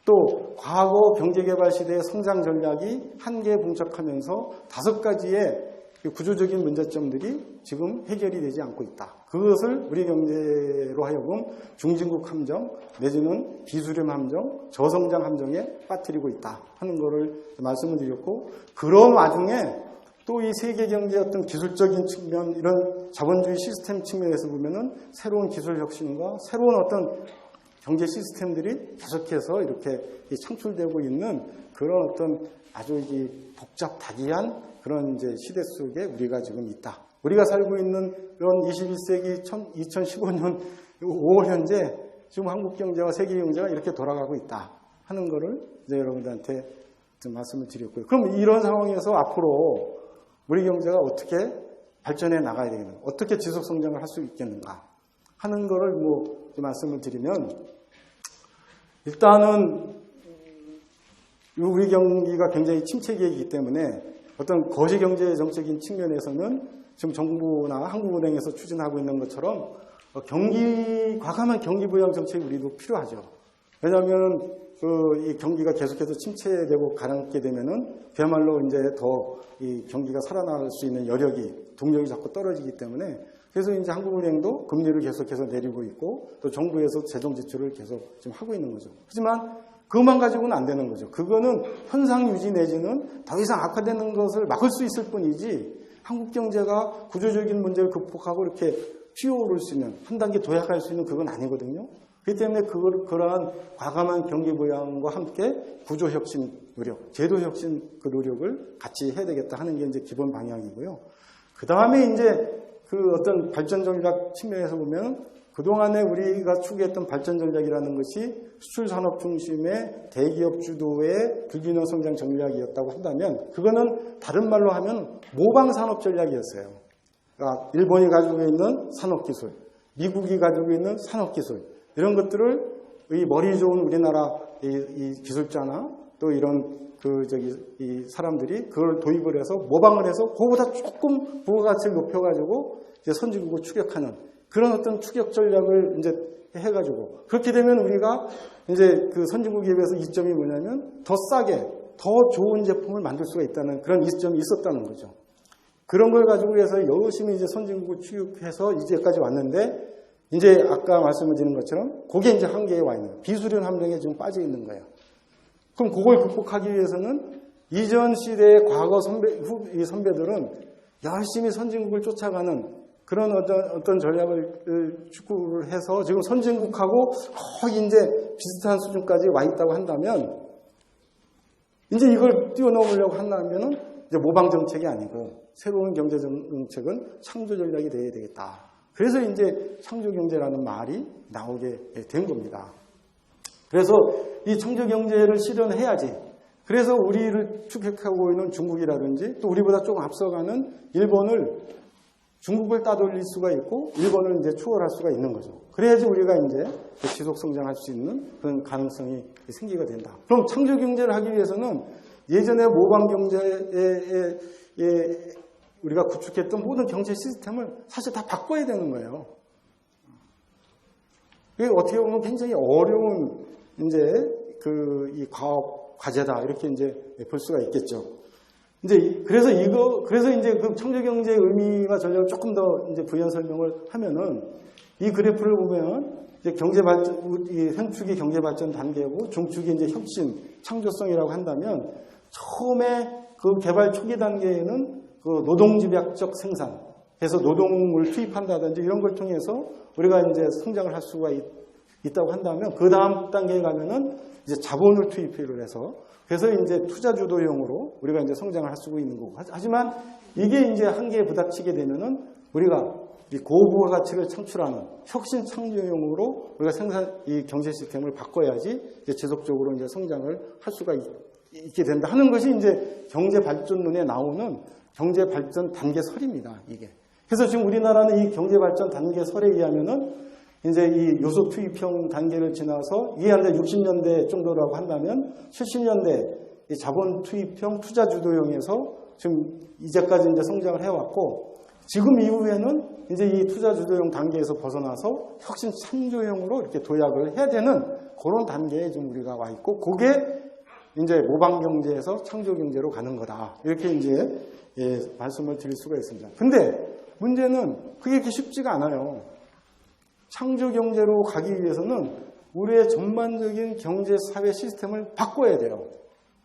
또 과거 경제개발 시대의 성장 전략이 한계에 봉착하면서 5가지의 구조적인 문제점들이 지금 해결이 되지 않고 있다. 그것을 우리 경제로 하여금 중진국 함정 내지는 비수렴 함정, 저성장 함정에 빠뜨리고 있다 하는 것을 말씀을 드렸고 그런 와중에 또 이 세계 경제의 어떤 기술적인 측면 이런 자본주의 시스템 측면에서 보면은 새로운 기술 혁신과 새로운 어떤 경제 시스템들이 계속해서 이렇게 창출되고 있는 그런 어떤 아주 복잡다기한 그런 이제 시대 속에 우리가 지금 있다. 우리가 살고 있는 이런 21세기 2015년 5월 현재 지금 한국 경제와 세계 경제가 이렇게 돌아가고 있다 하는 거를 이제 여러분들한테 좀 말씀을 드렸고요. 그럼 이런 상황에서 앞으로 우리 경제가 어떻게 발전해 나가야 되겠는가? 어떻게 지속 성장을 할 수 있겠는가? 하는 거를 말씀을 드리면 일단은 우리 경기가 굉장히 침체기이기 때문에 어떤 거시경제 정책인 측면에서는 지금 정부나 한국은행에서 추진하고 있는 것처럼 과감한 경기 부양 정책이 우리도 필요하죠. 왜냐하면 이 경기가 계속해서 침체되고 가라앉게 되면은 그야말로 이제 더 이 경기가 살아날 수 있는 여력이 동력이 자꾸 떨어지기 때문에 그래서 이제 한국은행도 금리를 계속해서 내리고 있고 또 정부에서 재정 지출을 계속 지금 하고 있는 거죠. 하지만 그것만 가지고는 안 되는 거죠. 그거는 현상 유지 내지는 더 이상 악화되는 것을 막을 수 있을 뿐이지 한국 경제가 구조적인 문제를 극복하고 이렇게 튀어오를 수 있는 한 단계 도약할 수 있는 그건 아니거든요. 그렇기 때문에 그러한 과감한 경기 부양과 함께 구조 혁신 노력, 제도 혁신 그 노력을 같이 해야 되겠다 하는 게 이제 기본 방향이고요. 그 다음에 이제 그 어떤 발전 전략 측면에서 보면 그동안에 우리가 추구했던 발전 전략이라는 것이 수출 산업 중심의 대기업 주도의 불균형 성장 전략이었다고 한다면 그거는 다른 말로 하면 모방 산업 전략이었어요. 그러니까 일본이 가지고 있는 산업 기술, 미국이 가지고 있는 산업 기술 이런 것들을 이 머리 좋은 우리나라 이 기술자나 또 이런 이 사람들이 그걸 도입을 해서 모방을 해서 그거보다 조금 부가가치를 높여가지고 이제 선진국을 추격하는 그런 어떤 추격 전략을 이제 해가지고 그렇게 되면 우리가 이제 그 선진국에 비해서 이점이 뭐냐면 더 싸게 더 좋은 제품을 만들 수가 있다는 그런 이점이 있었다는 거죠. 그런 걸 가지고 해서 열심히 이제 선진국을 추격해서 이제까지 왔는데 이제 아까 말씀을 드린 것처럼 그게 이제 한계에 와 있는 거예요. 비수련 함정에 지금 빠져 있는 거예요. 그럼 그걸 극복하기 위해서는 이전 시대의 과거 선배들은 열심히 선진국을 쫓아가는 그런 어떤 전략을 추구를 해서 지금 선진국하고 거의 이제 비슷한 수준까지 와 있다고 한다면 이제 이걸 뛰어넘으려고 한다면은 이제 모방 정책이 아니고 새로운 경제 정책은 창조 전략이 되어야 되겠다. 그래서 이제 창조 경제라는 말이 나오게 된 겁니다. 그래서 이 창조 경제를 실현해야지. 그래서 우리를 추격하고 있는 중국이라든지 또 우리보다 조금 앞서가는 일본을 중국을 따돌릴 수가 있고 일본을 이제 추월할 수가 있는 거죠. 그래야지 우리가 이제 지속 성장할 수 있는 그런 가능성이 생기게 된다. 그럼 창조 경제를 하기 위해서는 예전에 모방 경제에 우리가 구축했던 모든 경제 시스템을 사실 다 바꿔야 되는 거예요. 이게 어떻게 보면 굉장히 어려운 이제 이 과업 과제다 이렇게 이제 볼 수가 있겠죠. 이제 그래서 이제 그 창조 경제의 의미와 전략을 조금 더 이제 부연 설명을 하면은 이 그래프를 보면 이제 경제 발전, 이 상축이 경제 발전 단계고 중축이 이제 혁신, 창조성이라고 한다면 처음에 그 개발 초기 단계에는 그 노동집약적 생산, 해서 노동을 투입한다든지 이런 걸 통해서 우리가 이제 성장을 할 수가 있다고 한다면 그 다음 단계에 가면은 이제 자본을 투입을 해서 그래서 이제 투자 주도형으로 우리가 이제 성장을 할 수가 있는 거고. 하지만 이게 이제 한계에 부닥치게 되면은 우리가 이 고부가 가치를 창출하는 혁신 창조형으로 우리가 이 경제 시스템을 바꿔야지 이제 지속적으로 이제 성장을 할 수가 있게 된다 하는 것이 이제 경제 발전론에 나오는 경제 발전 단계설입니다. 이게. 그래서 지금 우리나라는 이 경제 발전 단계설에 의하면은 이제 이 요소 투입형 단계를 지나서 이게 한 60년대 정도라고 한다면 70년대 이 자본 투입형 투자 주도형에서 지금 이제까지 이제 성장을 해왔고 지금 이후에는 이제 이 투자 주도형 단계에서 벗어나서 혁신 창조형으로 이렇게 도약을 해야 되는 그런 단계에 지금 우리가 와 있고 그게 이제 모방 경제에서 창조 경제로 가는 거다. 이렇게 이제 말씀을 드릴 수가 있습니다. 근데 문제는 그게 그렇게 쉽지가 않아요. 창조 경제로 가기 위해서는 우리의 전반적인 경제 사회 시스템을 바꿔야 돼요.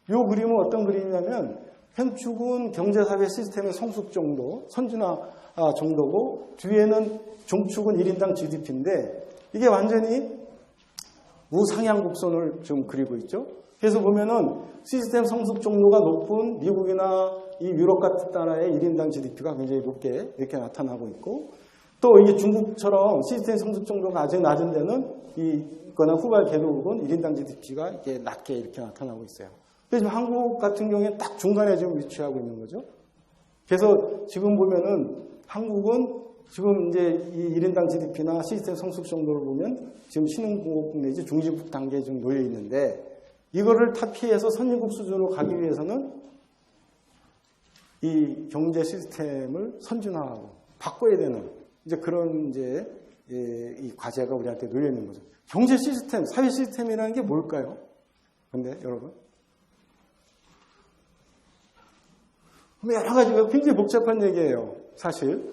이 그림은 어떤 그림이냐면 현축은 경제 사회 시스템의 성숙 정도, 선진화 정도고 뒤에는 중축은 1인당 GDP인데 이게 완전히 우상향 곡선을 좀 그리고 있죠. 그래서 보면은 시스템 성숙 정도가 높은 미국이나 이 유럽 같은 나라의 1인당 GDP가 굉장히 높게 이렇게 나타나고 있고 또 이게 중국처럼 시스템 성숙 정도가 아직 낮은 데는 이거나 후발 개도국은 1인당 GDP가 이렇게 낮게 이렇게 나타나고 있어요. 근데 지금 한국 같은 경우에 딱 중간에 지금 위치하고 있는 거죠. 그래서 지금 보면은 한국은 지금 이제 이 1인당 GDP나 시스템 성숙 정도를 보면 지금 신흥국 내지 중진국 단계에 좀 놓여 있는데 이거를 타피해서 선진국 수준으로 가기 위해서는 이 경제 시스템을 선진화하고 바꿔야 되는 이제 그런 이제 이 과제가 우리한테 놓여 있는 거죠. 경제 시스템, 사회 시스템이라는 게 뭘까요? 근데 여러분, 여러 가지가 굉장히 복잡한 얘기예요. 사실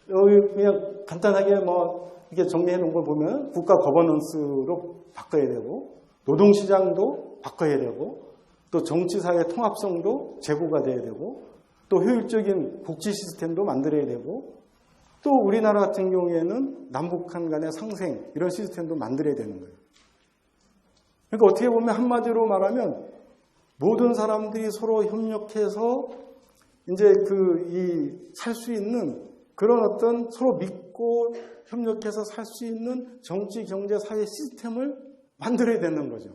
여기 그냥 간단하게 뭐 이렇게 정리해 놓은 걸 보면 국가 거버넌스로 바꿔야 되고, 노동시장도 바꿔야 되고, 또 정치사회 통합성도 제고가 돼야 되고, 또 효율적인 복지 시스템도 만들어야 되고, 또 우리나라 같은 경우에는 남북한 간의 상생 이런 시스템도 만들어야 되는 거예요. 그러니까 어떻게 보면 한마디로 말하면 모든 사람들이 서로 협력해서 이제 살 수 있는 그런 어떤 서로 믿고 협력해서 살 수 있는 정치, 경제, 사회 시스템을 만들어야 되는 거죠.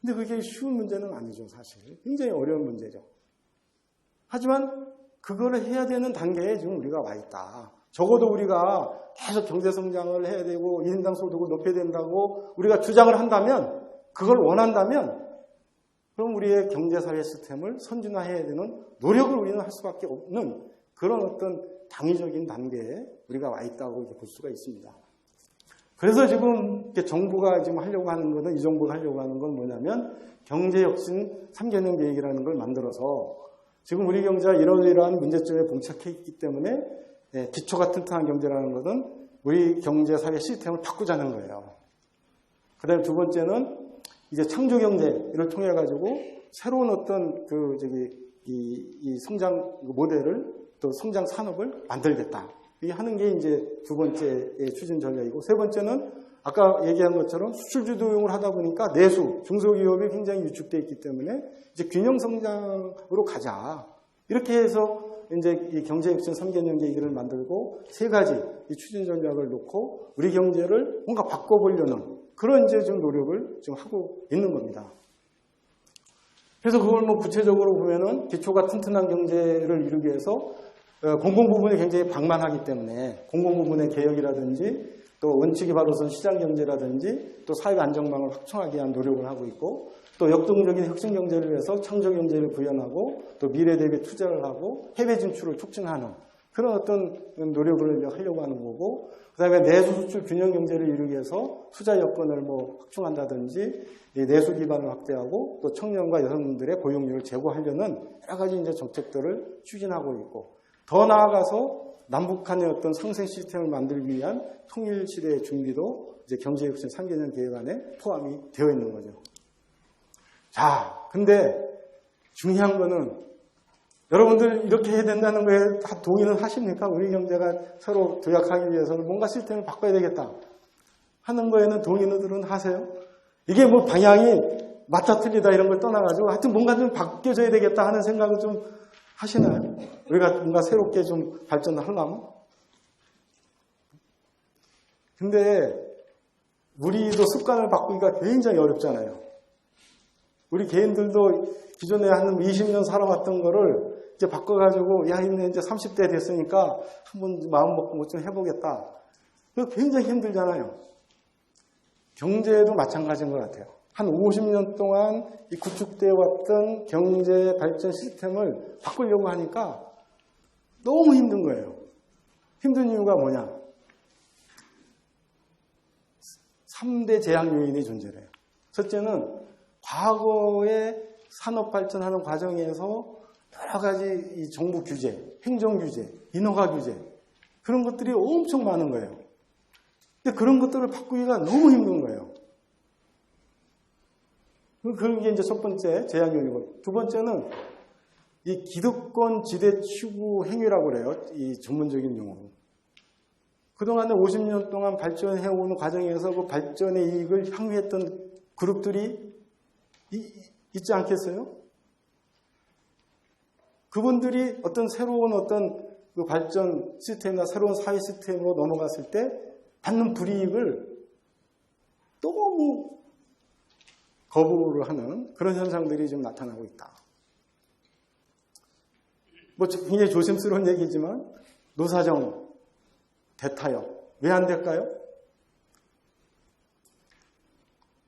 근데 그게 쉬운 문제는 아니죠, 사실. 굉장히 어려운 문제죠. 하지만 그거를 해야 되는 단계에 지금 우리가 와 있다. 적어도 우리가 계속 경제 성장을 해야 되고 1인당 소득을 높여야 된다고 우리가 주장을 한다면, 그걸 원한다면, 그럼 우리의 경제사회 시스템을 선진화해야 되는 노력을 우리는 할 수밖에 없는 그런 어떤 당위적인 단계에 우리가 와 있다고 볼 수가 있습니다. 그래서 지금 정부가 지금 하려고 하는 것은, 이 정부가 하려고 하는 건 뭐냐면 경제혁신 3개년 계획이라는 걸 만들어서 지금 우리 경제가 이러이러한 문제점에 봉착해 있기 때문에 기초가 튼튼한 경제라는 것은 우리 경제 사회 시스템을 바꾸자는 거예요. 그 다음에 두 번째는 이제 창조 경제를 통해 가지고 새로운 어떤 이 성장 모델을, 또 성장 산업을 만들겠다. 이게 하는 게 이제 두 번째의 추진 전략이고, 세 번째는 아까 얘기한 것처럼 수출주 도용을 하다 보니까 내수, 중소기업이 굉장히 위축되어 있기 때문에 이제 균형 성장으로 가자. 이렇게 해서 이제 이 경제혁신 3개년 계획을 만들고 세 가지 이 추진 전략을 놓고 우리 경제를 뭔가 바꿔보려는 그런 이제 좀 노력을 지금 하고 있는 겁니다. 그래서 그걸 뭐 구체적으로 보면은 기초가 튼튼한 경제를 이루기 위해서 공공 부분이 굉장히 방만하기 때문에 공공 부분의 개혁이라든지 또 원칙이 바로선 시장 경제라든지 또 사회 안정망을 확충하기 위한 노력을 하고 있고, 또 역동적인 혁신 경제를 위해서 창조 경제를 구현하고 또 미래 대비 투자를 하고 해외 진출을 촉진하는 그런 어떤 노력을 하려고 하는 거고, 그다음에 내수 수출 균형 경제를 이루기 위해서 투자 여건을 뭐 확충한다든지 내수 기반을 확대하고 또 청년과 여성들의 고용률을 제고하려는 여러 가지 이제 정책들을 추진하고 있고, 더 나아가서 남북한의 어떤 상생 시스템을 만들기 위한 통일 시대의 준비도 이제 경제혁신 3개년 계획 안에 포함이 되어 있는 거죠. 자, 근데 중요한 거는 여러분들 이렇게 해야 된다는 거에 다 동의는 하십니까? 우리 경제가 서로 도약하기 위해서는 뭔가 시스템을 바꿔야 되겠다 하는 거에는 동의는 하세요? 이게 뭐 방향이 맞다 틀리다 이런 걸 떠나가지고 하여튼 뭔가 좀 바뀌어져야 되겠다 하는 생각을 좀 하시나요? 우리가 뭔가 새롭게 좀 발전을 하려면? 근데 우리도 습관을 바꾸기가 굉장히 어렵잖아요. 우리 개인들도 기존에 한 20년 살아왔던 거를 이제 바꿔가지고, 야, 이제 30대 됐으니까 한번 마음 먹고 뭐 좀 해보겠다. 그거 굉장히 힘들잖아요. 경제도 마찬가지인 것 같아요. 한 50년 동안 이 구축되어 왔던 경제 발전 시스템을 바꾸려고 하니까 너무 힘든 거예요. 힘든 이유가 뭐냐? 3대 제약 요인이 존재해요. 첫째는 과거에 산업 발전하는 과정에서 여러 가지 이 정부 규제, 행정 규제, 인허가 규제 그런 것들이 엄청 많은 거예요. 근데 그런 것들을 바꾸기가 너무 힘든 거예요. 그게 이제 첫 번째 제약 요인이고, 두 번째는 이 기득권 지대 추구 행위라고 그래요. 이 전문적인 용어로. 그동안에 50년 동안 발전해오는 과정에서 그 발전의 이익을 향유했던 그룹들이 있지 않겠어요? 그분들이 어떤 새로운 어떤 그 발전 시스템이나 새로운 사회 시스템으로 넘어갔을 때 받는 불이익을 너무 거부를 하는 그런 현상들이 좀 나타나고 있다. 뭐 굉장히 조심스러운 얘기지만 노사정, 대타협 왜 안 될까요?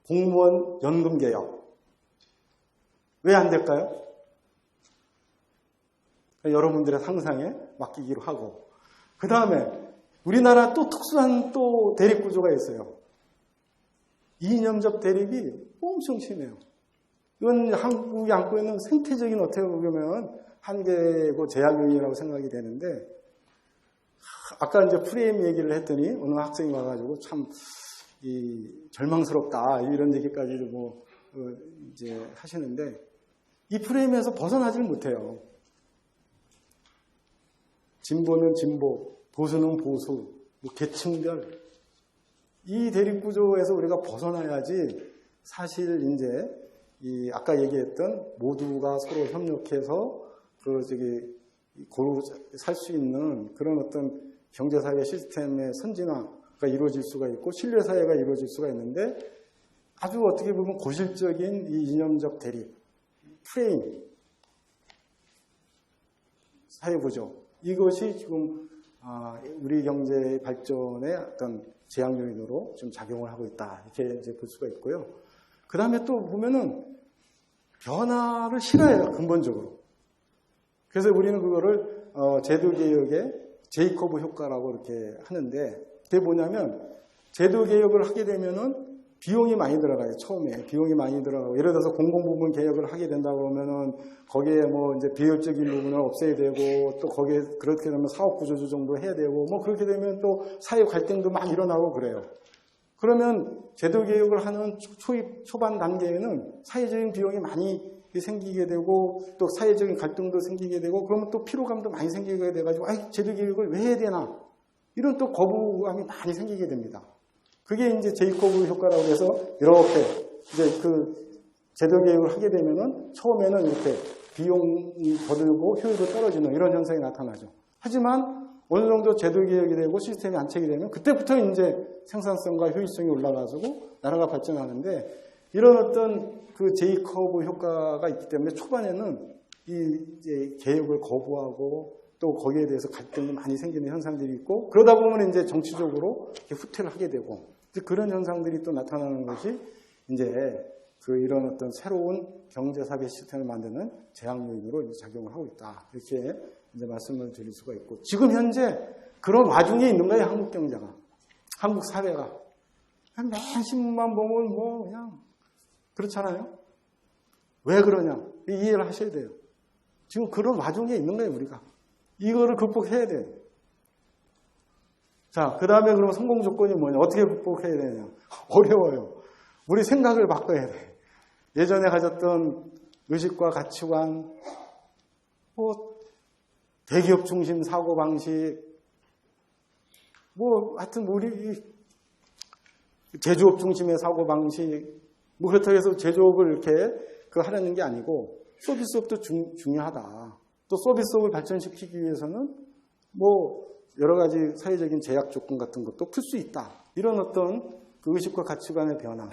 공무원 연금 개혁. 왜 안 될까요? 여러분들의 상상에 맡기기로 하고. 그 다음에 우리나라 또 특수한 또 대립구조가 있어요. 이념적 대립이 엄청 심해요. 이건 한국이 안고 있는 생태적인 어떻게 보면 한계고 제약용이라고 생각이 되는데, 아까 이제 프레임 얘기를 했더니 어느 학생이 와가지고 참 절망스럽다 이런 얘기까지도 뭐 이제 하시는데, 이 프레임에서 벗어나질 못해요. 진보는 진보, 보수는 보수, 뭐 계층별, 이 대립구조에서 우리가 벗어나야지 사실 이제 아까 얘기했던 모두가 서로 협력해서 고루 살 수 있는 그런 어떤 경제사회 시스템의 선진화가 이루어질 수가 있고 신뢰사회가 이루어질 수가 있는데, 아주 어떻게 보면 고질적인 이 이념적 대립, 프레임, 사회구조, 이것이 지금 우리 경제 발전의 어떤 제약 요인으로 좀 작용을 하고 있다, 이렇게 이제 볼 수가 있고요. 그 다음에 또 보면은 변화를 싫어해요, 근본적으로. 그래서 우리는 그거를 제도개혁의 제이코브 효과라고 이렇게 하는데, 그게 뭐냐면 제도개혁을 하게 되면은 비용이 많이 들어가요. 처음에 비용이 많이 들어가고, 예를 들어서 공공부문 개혁을 하게 된다고 그러면은 거기에 뭐 이제 비효율적인 부분을 없애야 되고, 또 거기에 그렇게 되면 사업 구조조정도 해야 되고, 뭐 그렇게 되면 또 사회 갈등도 막 일어나고 그래요. 그러면 제도개혁을 하는 초반 단계에는 사회적인 비용이 많이 생기게 되고, 또 사회적인 갈등도 생기게 되고, 그러면 또 피로감도 많이 생기게 돼가지고, 제도개혁을 왜 해야 되나? 이런 또 거부감이 많이 생기게 됩니다. 그게 이제 제이코브 효과라고 해서 이렇게 이제 그 제도개혁을 하게 되면은 처음에는 이렇게 비용이 더 들고 효율도 떨어지는 이런 현상이 나타나죠. 하지만 어느 정도 제도개혁이 되고 시스템이 안착이 되면 그때부터 이제 생산성과 효율성이 올라가지고 나라가 발전하는데, 이런 어떤 그 제이코브 효과가 있기 때문에 초반에는 이제 개혁을 거부하고 또 거기에 대해서 갈등이 많이 생기는 현상들이 있고, 그러다 보면 이제 정치적으로 후퇴를 하게 되고, 그런 현상들이 또 나타나는 것이 이제 이런 어떤 새로운 경제사회 시스템을 만드는 제약 요인으로 작용을 하고 있다, 이렇게 이제 말씀을 드릴 수가 있고, 지금 현재 그런 와중에 있는 거예요, 한국 경제가, 한국 사회가. 맨 신문만 보면 뭐 그냥 그렇잖아요. 왜 그러냐, 이해를 하셔야 돼요. 지금 그런 와중에 있는 거예요, 우리가. 이거를 극복해야 돼요. 자, 그 다음에 그럼 성공 조건이 뭐냐? 어떻게 극복해야 되냐? 어려워요. 우리 생각을 바꿔야 돼. 예전에 가졌던 의식과 가치관, 뭐 대기업 중심 사고방식, 뭐 하여튼 우리 제조업 중심의 사고방식, 뭐 그렇다고 해서 제조업을 이렇게 하려는 게 아니고 서비스업도 중요하다. 또 서비스업을 발전시키기 위해서는 뭐 여러 가지 사회적인 제약 조건 같은 것도 풀 수 있다. 이런 어떤 그 의식과 가치관의 변화.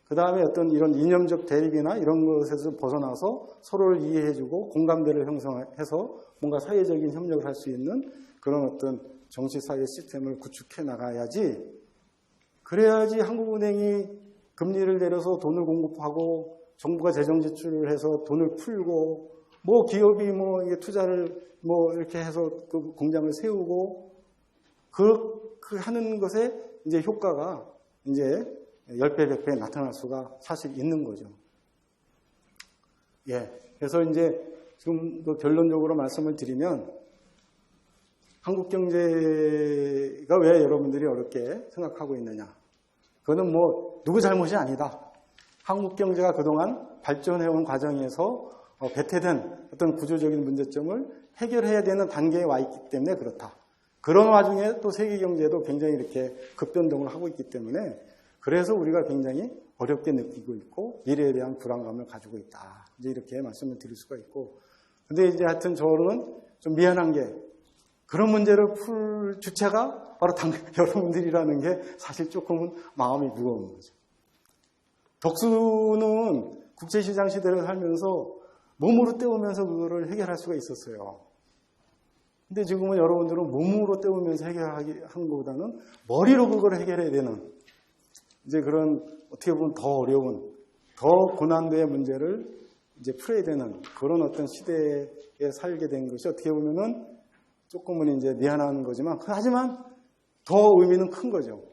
그 다음에 어떤 이런 이념적 대립이나 이런 것에서 벗어나서 서로를 이해해주고 공감대를 형성해서 뭔가 사회적인 협력을 할 수 있는 그런 어떤 정치사회 시스템을 구축해 나가야지, 그래야지 한국은행이 금리를 내려서 돈을 공급하고 정부가 재정 지출을 해서 돈을 풀고, 뭐 기업이 뭐 투자를 뭐 이렇게 해서 그 공장을 세우고, 그 하는 것에 이제 효과가 이제 10배, 100배 나타날 수가 사실 있는 거죠. 예. 그래서 이제 지금 그 결론적으로 말씀을 드리면, 한국 경제가 왜 여러분들이 어렵게 생각하고 있느냐. 그거는 뭐 누구 잘못이 아니다. 한국 경제가 그동안 발전해온 과정에서 배태된 어떤 구조적인 문제점을 해결해야 되는 단계에 와 있기 때문에 그렇다. 그런 와중에 또 세계 경제도 굉장히 이렇게 급변동을 하고 있기 때문에, 그래서 우리가 굉장히 어렵게 느끼고 있고 미래에 대한 불안감을 가지고 있다. 이제 이렇게 말씀을 드릴 수가 있고, 근데 이제 하여튼 저는 좀 미안한 게, 그런 문제를 풀 주체가 바로 여러분들이라는 게 사실 조금은 마음이 무거운 거죠. 덕수는 국제시장 시대를 살면서 몸으로 때우면서 그거를 해결할 수가 있었어요. 근데 지금은 여러분들은 몸으로 때우면서 해결하는 것보다는 머리로 그걸 해결해야 되는 이제 그런 어떻게 보면 더 어려운, 더 고난도의 문제를 이제 풀어야 되는 그런 어떤 시대에 살게 된 것이 어떻게 보면은 조금은 이제 미안한 거지만, 하지만 더 의미는 큰 거죠.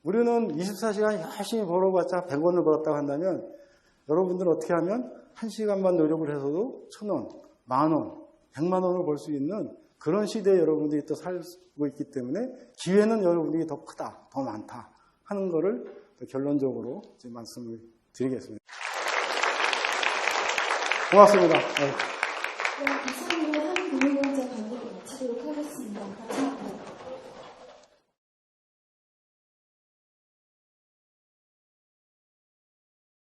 우리는 24시간 열심히 벌어봤자 100원을 벌었다고 한다면, 여러분들은 어떻게 하면 1시간만 노력을 해서도 1,000원, 10,000원, 100만 원을 벌 수 있는 그런 시대에 여러분들이 또 살고 있기 때문에 기회는 여러분들이 더 크다, 더 많다 하는 거를 결론적으로 이제 말씀을 드리겠습니다. 고맙습니다. 네, 감사합니다.